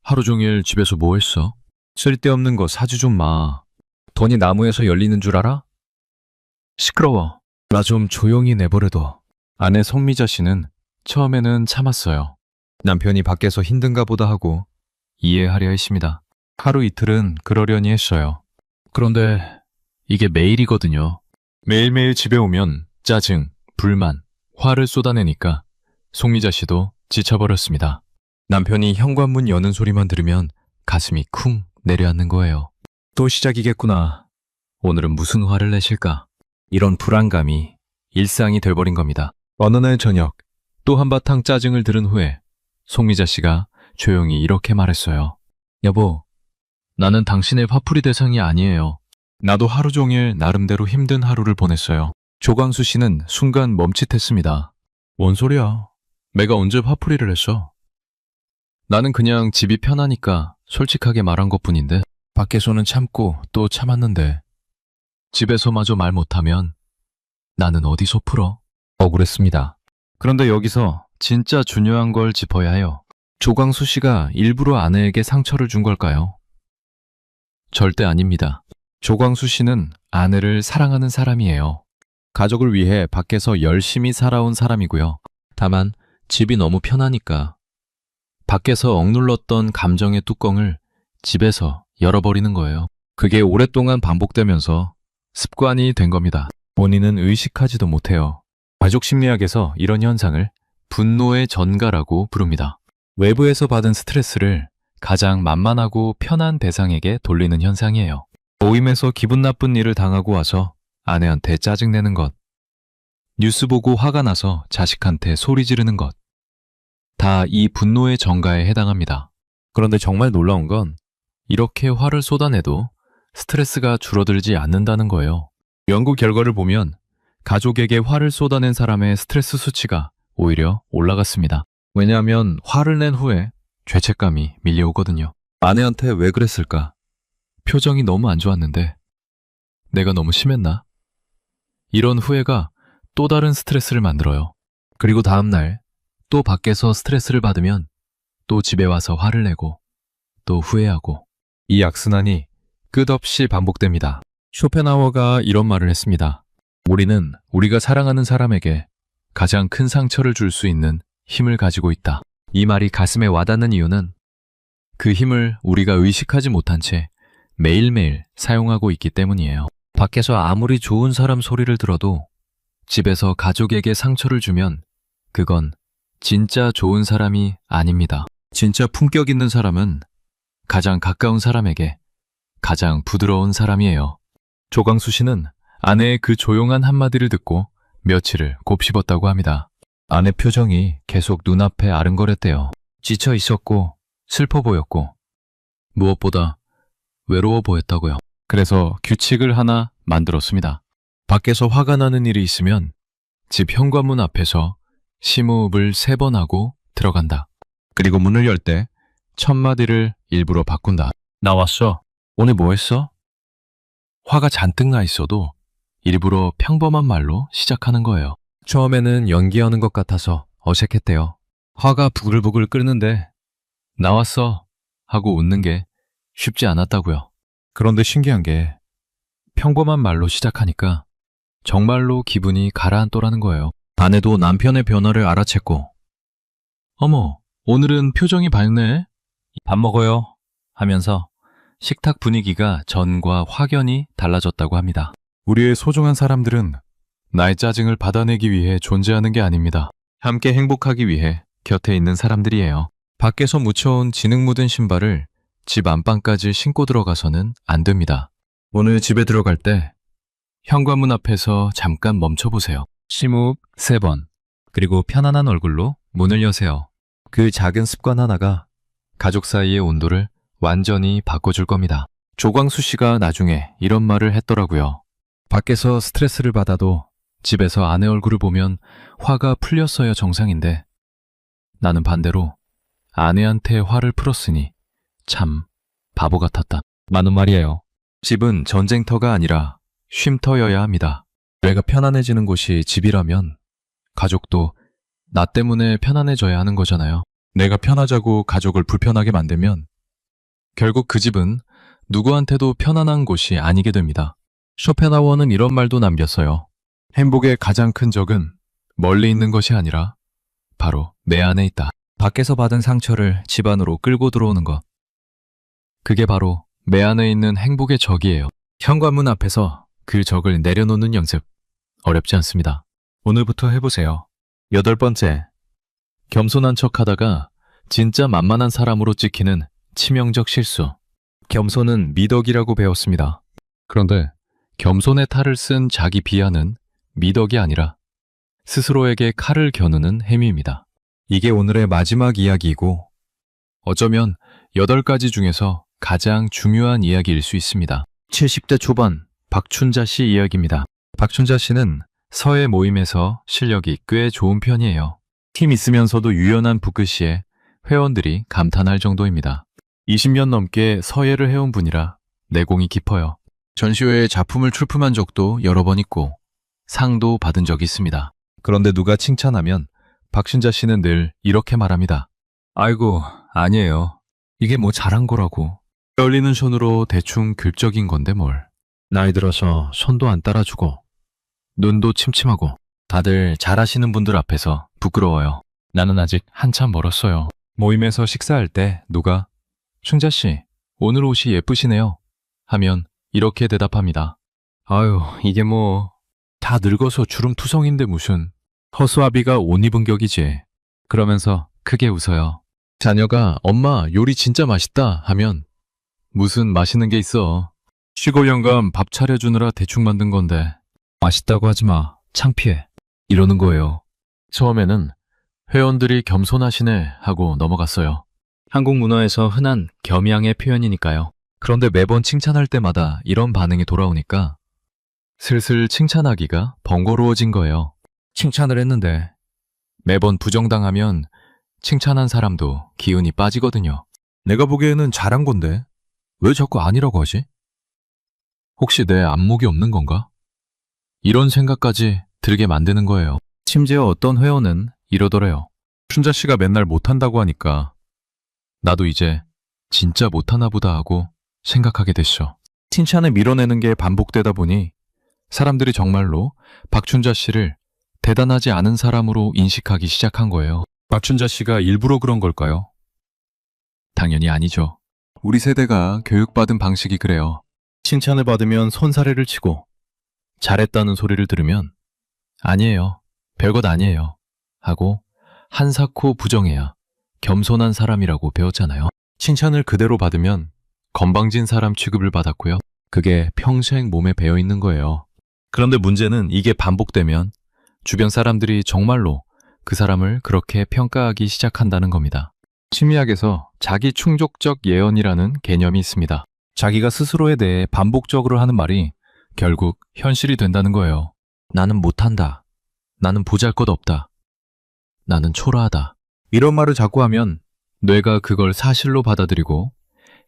하루 종일 집에서 뭐 했어? 쓸데없는 거 사주 좀 마. 돈이 나무에서 열리는 줄 알아? 시끄러워. 나 좀 조용히 내버려둬. 아내 성미자 씨는 처음에는 참았어요. 남편이 밖에서 힘든가 보다 하고 이해하려 했습니다. 하루 이틀은 그러려니 했어요. 그런데 이게 매일이거든요. 매일매일 집에 오면 짜증, 불만, 화를 쏟아내니까 송미자 씨도 지쳐버렸습니다. 남편이 현관문 여는 소리만 들으면 가슴이 쿵 내려앉는 거예요. 또 시작이겠구나. 오늘은 무슨 화를 내실까? 이런 불안감이 일상이 돼버린 겁니다. 어느 날 저녁, 또 한바탕 짜증을 들은 후에 송미자 씨가 조용히 이렇게 말했어요. 여보, 나는 당신의 화풀이 대상이 아니에요. 나도 하루 종일 나름대로 힘든 하루를 보냈어요. 조광수 씨는 순간 멈칫했습니다. 뭔 소리야? 내가 언제 화풀이를 했어? 나는 그냥 집이 편하니까 솔직하게 말한 것뿐인데 밖에서는 참고 또 참았는데 집에서마저 말 못하면 나는 어디서 풀어? 억울했습니다. 그런데 여기서 진짜 중요한 걸 짚어야 해요. 조광수 씨가 일부러 아내에게 상처를 준 걸까요? 절대 아닙니다. 조광수 씨는 아내를 사랑하는 사람이에요. 가족을 위해 밖에서 열심히 살아온 사람이고요. 다만 집이 너무 편하니까 밖에서 억눌렀던 감정의 뚜껑을 집에서 열어버리는 거예요. 그게 오랫동안 반복되면서 습관이 된 겁니다. 본인은 의식하지도 못해요. 가족 심리학에서 이런 현상을 분노의 전가라고 부릅니다. 외부에서 받은 스트레스를 가장 만만하고 편한 대상에게 돌리는 현상이에요. 모임에서 기분 나쁜 일을 당하고 와서 아내한테 짜증내는 것, 뉴스 보고 화가 나서 자식한테 소리 지르는 것, 다 이 분노의 전가에 해당합니다. 그런데 정말 놀라운 건 이렇게 화를 쏟아내도 스트레스가 줄어들지 않는다는 거예요. 연구 결과를 보면 가족에게 화를 쏟아낸 사람의 스트레스 수치가 오히려 올라갔습니다. 왜냐하면 화를 낸 후에 죄책감이 밀려오거든요. 아내한테 왜 그랬을까? 표정이 너무 안 좋았는데 내가 너무 심했나? 이런 후회가 또 다른 스트레스를 만들어요. 그리고 다음날 또 밖에서 스트레스를 받으면 또 집에 와서 화를 내고 또 후회하고 이 악순환이 끝없이 반복됩니다. 쇼펜하워가 이런 말을 했습니다. 우리는 우리가 사랑하는 사람에게 가장 큰 상처를 줄 수 있는 힘을 가지고 있다. 이 말이 가슴에 와닿는 이유는 그 힘을 우리가 의식하지 못한 채 매일매일 사용하고 있기 때문이에요. 밖에서 아무리 좋은 사람 소리를 들어도 집에서 가족에게 상처를 주면 그건 진짜 좋은 사람이 아닙니다. 진짜 품격 있는 사람은 가장 가까운 사람에게 가장 부드러운 사람이에요. 조광수 씨는 아내의 그 조용한 한마디를 듣고 며칠을 곱씹었다고 합니다. 아내 표정이 계속 눈앞에 아른거렸대요. 지쳐 있었고 슬퍼 보였고 무엇보다 외로워 보였다고요. 그래서 규칙을 하나 만들었습니다. 밖에서 화가 나는 일이 있으면 집 현관문 앞에서 심호흡을 3번 하고 들어간다. 그리고 문을 열 때 첫 마디를 일부러 바꾼다. 나 왔어. 오늘 뭐 했어? 화가 잔뜩 나 있어도 일부러 평범한 말로 시작하는 거예요. 처음에는 연기하는 것 같아서 어색했대요. 화가 부글부글 끓는데 나왔어 하고 웃는 게 쉽지 않았다고요. 그런데 신기한 게 평범한 말로 시작하니까 정말로 기분이 가라앉더라는 거예요. 아내도 남편의 변화를 알아챘고 어머, 오늘은 표정이 밝네. 밥 먹어요 하면서 식탁 분위기가 전과 확연히 달라졌다고 합니다. 우리의 소중한 사람들은 나의 짜증을 받아내기 위해 존재하는 게 아닙니다. 함께 행복하기 위해 곁에 있는 사람들이에요. 밖에서 묻혀온 진흙 묻은 신발을 집 안방까지 신고 들어가서는 안 됩니다. 오늘 집에 들어갈 때 현관문 앞에서 잠깐 멈춰보세요. 심호흡 3번, 그리고 편안한 얼굴로 문을 여세요. 그 작은 습관 하나가 가족 사이의 온도를 완전히 바꿔줄 겁니다. 조광수 씨가 나중에 이런 말을 했더라고요. 밖에서 스트레스를 받아도 집에서 아내 얼굴을 보면 화가 풀렸어야 정상인데 나는 반대로 아내한테 화를 풀었으니 참 바보 같았다. 맞는 말이에요. 집은 전쟁터가 아니라 쉼터여야 합니다. 내가 편안해지는 곳이 집이라면 가족도 나 때문에 편안해져야 하는 거잖아요. 내가 편하자고 가족을 불편하게 만들면 결국 그 집은 누구한테도 편안한 곳이 아니게 됩니다. 쇼펜하워는 이런 말도 남겼어요. 행복의 가장 큰 적은 멀리 있는 것이 아니라 바로 내 안에 있다. 밖에서 받은 상처를 집 안으로 끌고 들어오는 것. 그게 바로 내 안에 있는 행복의 적이에요. 현관문 앞에서 그 적을 내려놓는 연습. 어렵지 않습니다. 오늘부터 해보세요. 8번째. 겸손한 척 하다가 진짜 만만한 사람으로 찍히는 치명적 실수. 겸손은 미덕이라고 배웠습니다. 그런데 겸손의 탈을 쓴 자기 비하는 미덕이 아니라 스스로에게 칼을 겨누는 행위입니다. 이게 오늘의 마지막 이야기이고 어쩌면 8가지 중에서 가장 중요한 이야기일 수 있습니다. 70대 초반 박춘자 씨 이야기입니다. 박춘자 씨는 서예 모임에서 실력이 꽤 좋은 편이에요. 팀 있으면서도 유연한 붓글씨에 회원들이 감탄할 정도입니다. 20년 넘게 서예를 해온 분이라 내공이 깊어요. 전시회에 작품을 출품한 적도 여러 번 있고 상도 받은 적이 있습니다. 그런데 누가 칭찬하면 박춘자 씨는 늘 이렇게 말합니다. 아이고, 아니에요. 이게 뭐 잘한 거라고. 떨리는 손으로 대충 긁적인 건데 뭘. 나이 들어서 손도 안 따라주고 눈도 침침하고 다들 잘하시는 분들 앞에서 부끄러워요. 나는 아직 한참 멀었어요. 모임에서 식사할 때 누가 충자 씨, 오늘 옷이 예쁘시네요 하면 이렇게 대답합니다. 아유, 이게 뭐 다 늙어서 주름투성인데 무슨 허수아비가 옷 입은 격이지. 그러면서 크게 웃어요. 자녀가 엄마 요리 진짜 맛있다 하면 무슨 맛있는 게 있어. 시골 영감 밥 차려주느라 대충 만든 건데 맛있다고 하지 마. 창피해. 이러는 거예요. 처음에는 회원들이 겸손하시네 하고 넘어갔어요. 한국 문화에서 흔한 겸양의 표현이니까요. 그런데 매번 칭찬할 때마다 이런 반응이 돌아오니까 슬슬 칭찬하기가 번거로워진 거예요. 칭찬을 했는데 매번 부정당하면 칭찬한 사람도 기운이 빠지거든요. 내가 보기에는 잘한 건데 왜 자꾸 아니라고 하지? 혹시 내 안목이 없는 건가? 이런 생각까지 들게 만드는 거예요. 심지어 어떤 회원은 이러더래요. 춘자 씨가 맨날 못한다고 하니까 나도 이제 진짜 못하나 보다 하고 생각하게 됐죠. 칭찬을 밀어내는 게 반복되다 보니 사람들이 정말로 박춘자 씨를 대단하지 않은 사람으로 인식하기 시작한 거예요. 박춘자 씨가 일부러 그런 걸까요? 당연히 아니죠. 우리 세대가 교육받은 방식이 그래요. 칭찬을 받으면 손사래를 치고 잘했다는 소리를 들으면 아니에요. 별것 아니에요. 하고 한사코 부정해야 겸손한 사람이라고 배웠잖아요. 칭찬을 그대로 받으면 건방진 사람 취급을 받았고요. 그게 평생 몸에 배어 있는 거예요. 그런데 문제는 이게 반복되면 주변 사람들이 정말로 그 사람을 그렇게 평가하기 시작한다는 겁니다. 심리학에서 자기 충족적 예언이라는 개념이 있습니다. 자기가 스스로에 대해 반복적으로 하는 말이 결국 현실이 된다는 거예요. 나는 못한다. 나는 보잘것없다. 나는 초라하다. 이런 말을 자꾸 하면 뇌가 그걸 사실로 받아들이고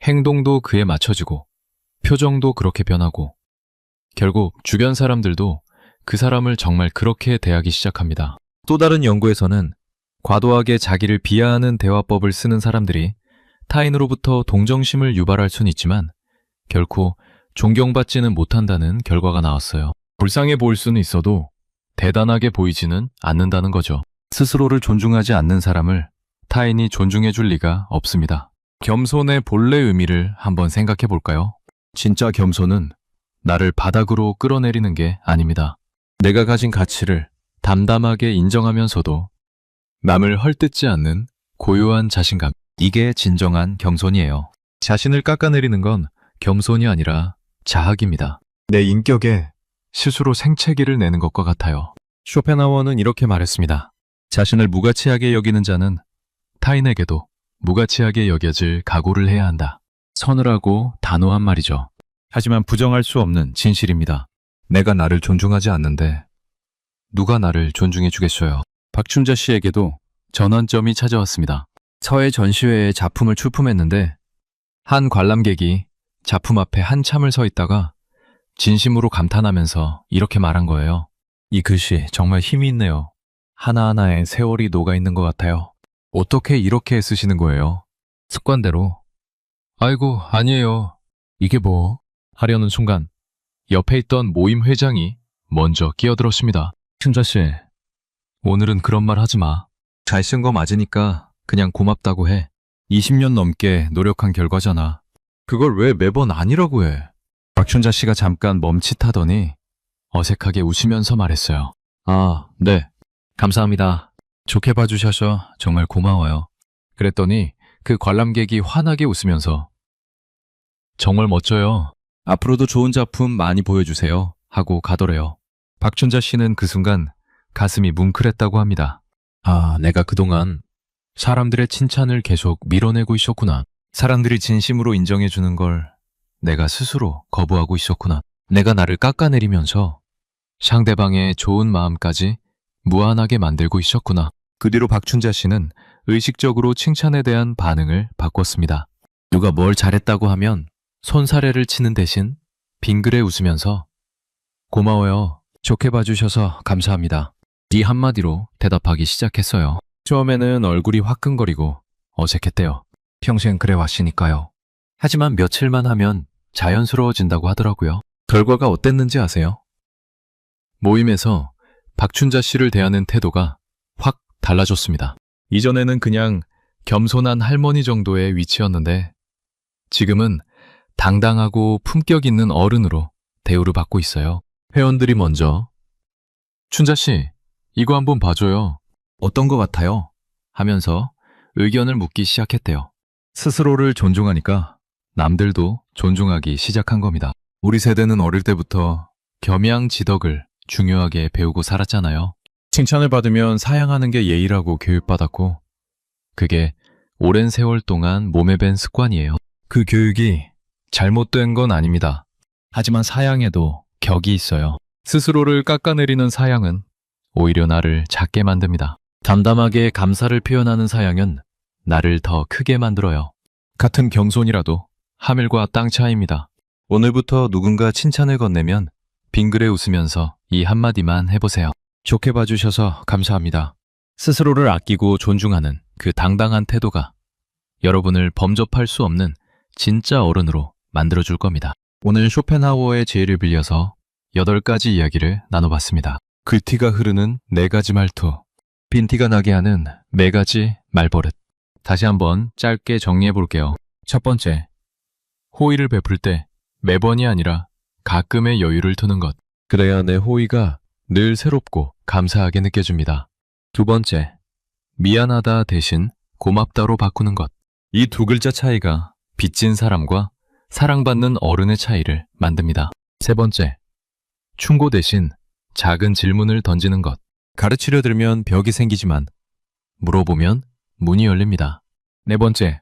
행동도 그에 맞춰지고 표정도 그렇게 변하고 결국 주변 사람들도 그 사람을 정말 그렇게 대하기 시작합니다. 또 다른 연구에서는 과도하게 자기를 비하하는 대화법을 쓰는 사람들이 타인으로부터 동정심을 유발할 수는 있지만 결코 존경받지는 못한다는 결과가 나왔어요. 불쌍해 보일 수는 있어도 대단하게 보이지는 않는다는 거죠. 스스로를 존중하지 않는 사람을 타인이 존중해 줄 리가 없습니다. 겸손의 본래 의미를 한번 생각해 볼까요? 진짜 겸손은 나를 바닥으로 끌어내리는 게 아닙니다. 내가 가진 가치를 담담하게 인정하면서도 남을 헐뜯지 않는 고요한 자신감. 이게 진정한 겸손이에요. 자신을 깎아내리는 건 겸손이 아니라 자학입니다. 내 인격에 스스로 생채기를 내는 것과 같아요. 쇼펜하우어는 이렇게 말했습니다. 자신을 무가치하게 여기는 자는 타인에게도 무가치하게 여겨질 각오를 해야 한다. 서늘하고 단호한 말이죠. 하지만 부정할 수 없는 진실입니다. 내가 나를 존중하지 않는데 누가 나를 존중해 주겠어요. 박춘자 씨에게도 전환점이 찾아왔습니다. 서해 전시회에 작품을 출품했는데 한 관람객이 작품 앞에 한참을 서 있다가 진심으로 감탄하면서 이렇게 말한 거예요. 이 글씨 정말 힘이 있네요. 하나하나에 세월이 녹아있는 것 같아요. 어떻게 이렇게 쓰시는 거예요? 습관대로. 아이고, 아니에요. 이게 뭐? 하려는 순간 옆에 있던 모임 회장이 먼저 끼어들었습니다. 춘자 씨, 오늘은 그런 말 하지 마. 잘 쓴 거 맞으니까 그냥 고맙다고 해. 20년 넘게 노력한 결과잖아. 그걸 왜 매번 아니라고 해? 박춘자 씨가 잠깐 멈칫하더니 어색하게 웃으면서 말했어요. 아, 네. 감사합니다. 좋게 봐주셔서 정말 고마워요. 그랬더니 그 관람객이 환하게 웃으면서 정말 멋져요. 앞으로도 좋은 작품 많이 보여주세요. 하고 가더래요. 박춘자 씨는 그 순간 가슴이 뭉클했다고 합니다. 아, 내가 그동안 사람들의 칭찬을 계속 밀어내고 있었구나. 사람들이 진심으로 인정해주는 걸 내가 스스로 거부하고 있었구나. 내가 나를 깎아내리면서 상대방의 좋은 마음까지 무한하게 만들고 있었구나. 그 뒤로 박춘자 씨는 의식적으로 칭찬에 대한 반응을 바꿨습니다. 누가 뭘 잘했다고 하면 손사래를 치는 대신 빙그레 웃으면서 고마워요. 좋게 봐주셔서 감사합니다. 이 한마디로 대답하기 시작했어요. 처음에는 얼굴이 화끈거리고 어색했대요. 평생 그래 왔으니까요. 하지만 며칠만 하면 자연스러워진다고 하더라고요. 결과가 어땠는지 아세요? 모임에서 박춘자 씨를 대하는 태도가 확 달라졌습니다. 이전에는 그냥 겸손한 할머니 정도의 위치였는데 지금은 당당하고 품격 있는 어른으로 대우를 받고 있어요. 회원들이 먼저 춘자 씨, 이거 한번 봐줘요. 어떤 것 같아요? 하면서 의견을 묻기 시작했대요. 스스로를 존중하니까 남들도 존중하기 시작한 겁니다. 우리 세대는 어릴 때부터 겸양지덕을 중요하게 배우고 살았잖아요. 칭찬을 받으면 사양하는 게 예의라고 교육받았고 그게 오랜 세월 동안 몸에 밴 습관이에요. 그 교육이 잘못된 건 아닙니다. 하지만 사양에도 격이 있어요. 스스로를 깎아내리는 사양은 오히려 나를 작게 만듭니다. 담담하게 감사를 표현하는 사양은 나를 더 크게 만들어요. 같은 겸손이라도 하늘과 땅 차이입니다. 오늘부터 누군가 칭찬을 건네면 빙그레 웃으면서 이 한마디만 해보세요. 좋게 봐주셔서 감사합니다. 스스로를 아끼고 존중하는 그 당당한 태도가 여러분을 범접할 수 없는 진짜 어른으로 만들어줄 겁니다. 오늘 쇼펜하우어의 지혜를 빌려서 8가지 이야기를 나눠봤습니다. 글티가 흐르는 4가지 말투, 빈티가 나게 하는 4가지 말버릇. 다시 한번 짧게 정리해볼게요. 첫 번째, 호의를 베풀 때 매번이 아니라 가끔의 여유를 두는 것. 그래야 내 호의가 늘 새롭고 감사하게 느껴집니다. 두 번째, 미안하다 대신 고맙다로 바꾸는 것. 이 2글자 차이가 빚진 사람과 사랑받는 어른의 차이를 만듭니다. 세 번째, 충고 대신 작은 질문을 던지는 것. 가르치려 들면 벽이 생기지만 물어보면 문이 열립니다. 네 번째,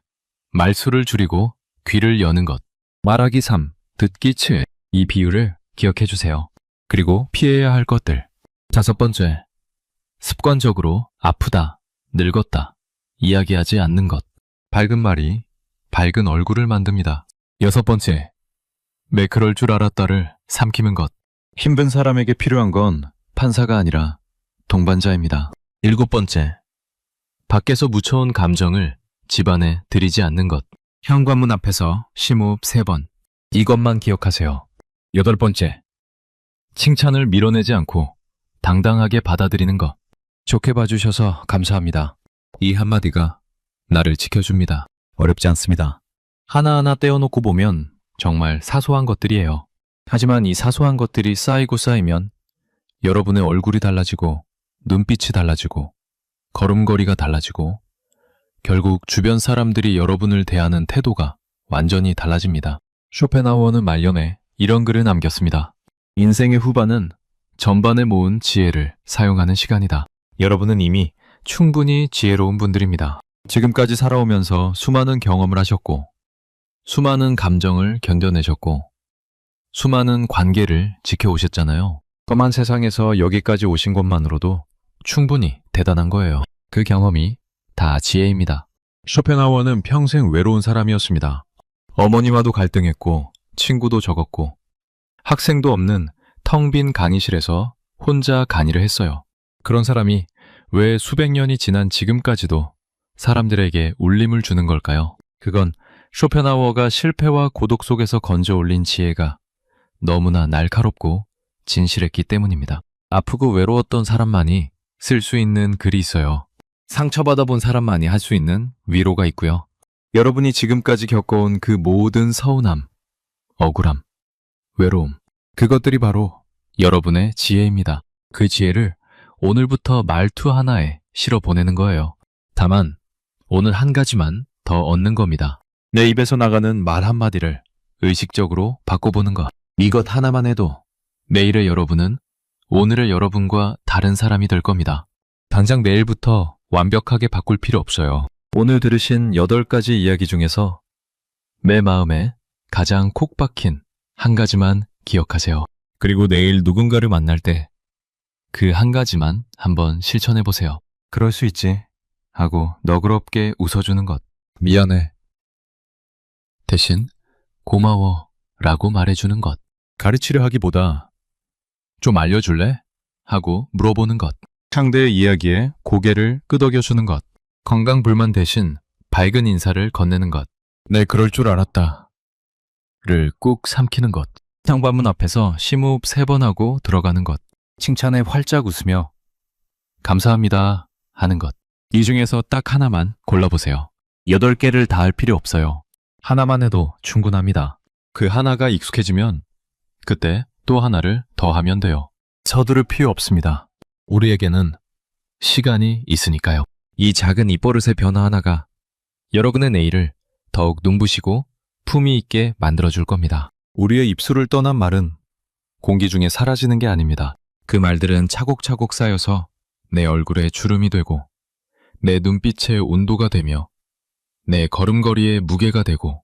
말수를 줄이고 귀를 여는 것. 말하기 3, 듣기 7. 이 비율을 기억해 주세요. 그리고 피해야 할 것들. 다섯 번째, 습관적으로 아프다, 늙었다, 이야기하지 않는 것. 밝은 말이 밝은 얼굴을 만듭니다. 여섯 번째, 그럴 줄 알았다를 삼키는 것. 힘든 사람에게 필요한 건 판사가 아니라 동반자입니다. 일곱 번째, 밖에서 묻혀온 감정을 집안에 들이지 않는 것. 현관문 앞에서 심호흡 3번. 이것만 기억하세요. 여덟 번째, 칭찬을 밀어내지 않고 당당하게 받아들이는 것. 좋게 봐주셔서 감사합니다. 이 한마디가 나를 지켜줍니다. 어렵지 않습니다. 하나하나 떼어놓고 보면 정말 사소한 것들이에요. 하지만 이 사소한 것들이 쌓이고 쌓이면 여러분의 얼굴이 달라지고 눈빛이 달라지고 걸음걸이가 달라지고 결국 주변 사람들이 여러분을 대하는 태도가 완전히 달라집니다. 쇼펜하우어는 말년에 이런 글을 남겼습니다. 인생의 후반은 전반에 모은 지혜를 사용하는 시간이다. 여러분은 이미 충분히 지혜로운 분들입니다. 지금까지 살아오면서 수많은 경험을 하셨고 수많은 감정을 견뎌내셨고 수많은 관계를 지켜오셨잖아요. 험한 세상에서 여기까지 오신 것만으로도 충분히 대단한 거예요. 그 경험이 다 지혜입니다. 쇼펜하우어는 평생 외로운 사람이었습니다. 어머니와도 갈등했고 친구도 적었고 학생도 없는 텅 빈 강의실에서 혼자 강의를 했어요. 그런 사람이 왜 수백 년이 지난 지금까지도 사람들에게 울림을 주는 걸까요? 그건 쇼펜하우어가 실패와 고독 속에서 건져 올린 지혜가 너무나 날카롭고 진실했기 때문입니다. 아프고 외로웠던 사람만이 쓸 수 있는 글이 있어요. 상처받아 본 사람만이 할 수 있는 위로가 있고요. 여러분이 지금까지 겪어온 그 모든 서운함, 억울함, 외로움, 그것들이 바로 여러분의 지혜입니다. 그 지혜를 오늘부터 말투 하나에 실어 보내는 거예요. 다만 오늘 한 가지만 더 더 얻는 겁니다. 내 입에서 나가는 말 한마디를 의식적으로 바꿔보는 것. 이것 하나만 해도 내일의 여러분은 오늘의 여러분과 다른 사람이 될 겁니다. 당장 내일부터 완벽하게 바꿀 필요 없어요. 오늘 들으신 8가지 이야기 중에서 내 마음에 가장 콕 박힌 한 가지만 기억하세요. 그리고 내일 누군가를 만날 때 그 한 가지만 한번 실천해 보세요. 그럴 수 있지 하고 너그럽게 웃어주는 것. 미안해. 대신 고마워 라고 말해주는 것. 가르치려 하기보다 좀 알려줄래? 하고 물어보는 것. 상대의 이야기에 고개를 끄덕여주는 것. 건강불만 대신 밝은 인사를 건네는 것. 내 그럴 줄 알았다. 를 꾹 삼키는 것. 창반문 앞에서 심호흡 3번 하고 들어가는 것. 칭찬에 활짝 웃으며 감사합니다 하는 것. 이 중에서 딱 하나만 골라보세요. 8개를 다 할 필요 없어요. 하나만 해도 충분합니다. 그 하나가 익숙해지면 그때 또 하나를 더 하면 돼요. 서두를 필요 없습니다. 우리에게는 시간이 있으니까요. 이 작은 입버릇의 변화 하나가 여러분의 내일을 더욱 눈부시고 품위 있게 만들어줄 겁니다. 우리의 입술을 떠난 말은 공기 중에 사라지는 게 아닙니다. 그 말들은 차곡차곡 쌓여서 내 얼굴에 주름이 되고 내 눈빛의 온도가 되며 내 걸음걸이의 무게가 되고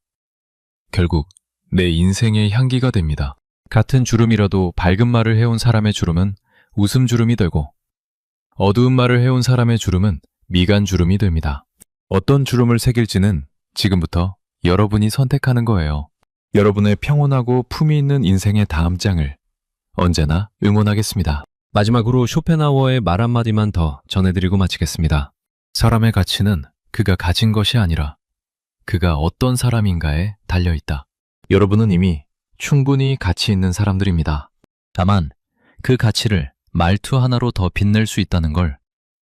결국 내 인생의 향기가 됩니다. 같은 주름이라도 밝은 말을 해온 사람의 주름은 웃음 주름이 되고 어두운 말을 해온 사람의 주름은 미간 주름이 됩니다. 어떤 주름을 새길지는 지금부터 여러분이 선택하는 거예요. 여러분의 평온하고 품위 있는 인생의 다음 장을 언제나 응원하겠습니다. 마지막으로 쇼펜하우어의 말 한마디만 더 전해드리고 마치겠습니다. 사람의 가치는 그가 가진 것이 아니라 그가 어떤 사람인가에 달려있다. 여러분은 이미 충분히 가치 있는 사람들입니다. 다만 그 가치를 말투 하나로 더 빛낼 수 있다는 걸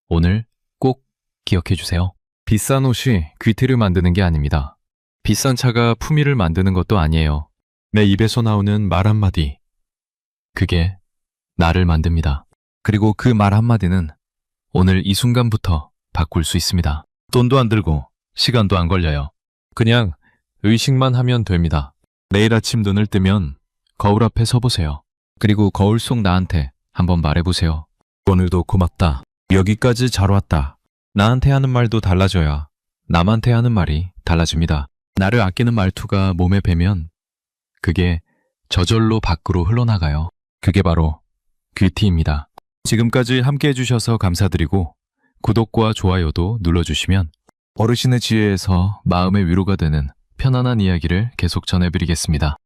오늘 꼭 기억해 주세요. 비싼 옷이 귀티를 만드는 게 아닙니다. 비싼 차가 품위를 만드는 것도 아니에요. 내 입에서 나오는 말 한마디, 그게 나를 만듭니다. 그리고 그 말 한마디는 오늘 이 순간부터 바꿀 수 있습니다. 돈도 안 들고 시간도 안 걸려요. 그냥 의식만 하면 됩니다. 내일 아침 눈을 뜨면 거울 앞에 서보세요. 그리고 거울 속 나한테 한번 말해보세요. 오늘도 고맙다. 여기까지 잘 왔다. 나한테 하는 말도 달라져야 남한테 하는 말이 달라집니다. 나를 아끼는 말투가 몸에 배면 그게 저절로 밖으로 흘러나가요. 그게 바로 귀티입니다. 지금까지 함께 해주셔서 감사드리고 구독과 좋아요도 눌러주시면 어르신의 지혜에서 마음의 위로가 되는 편안한 이야기를 계속 전해드리겠습니다.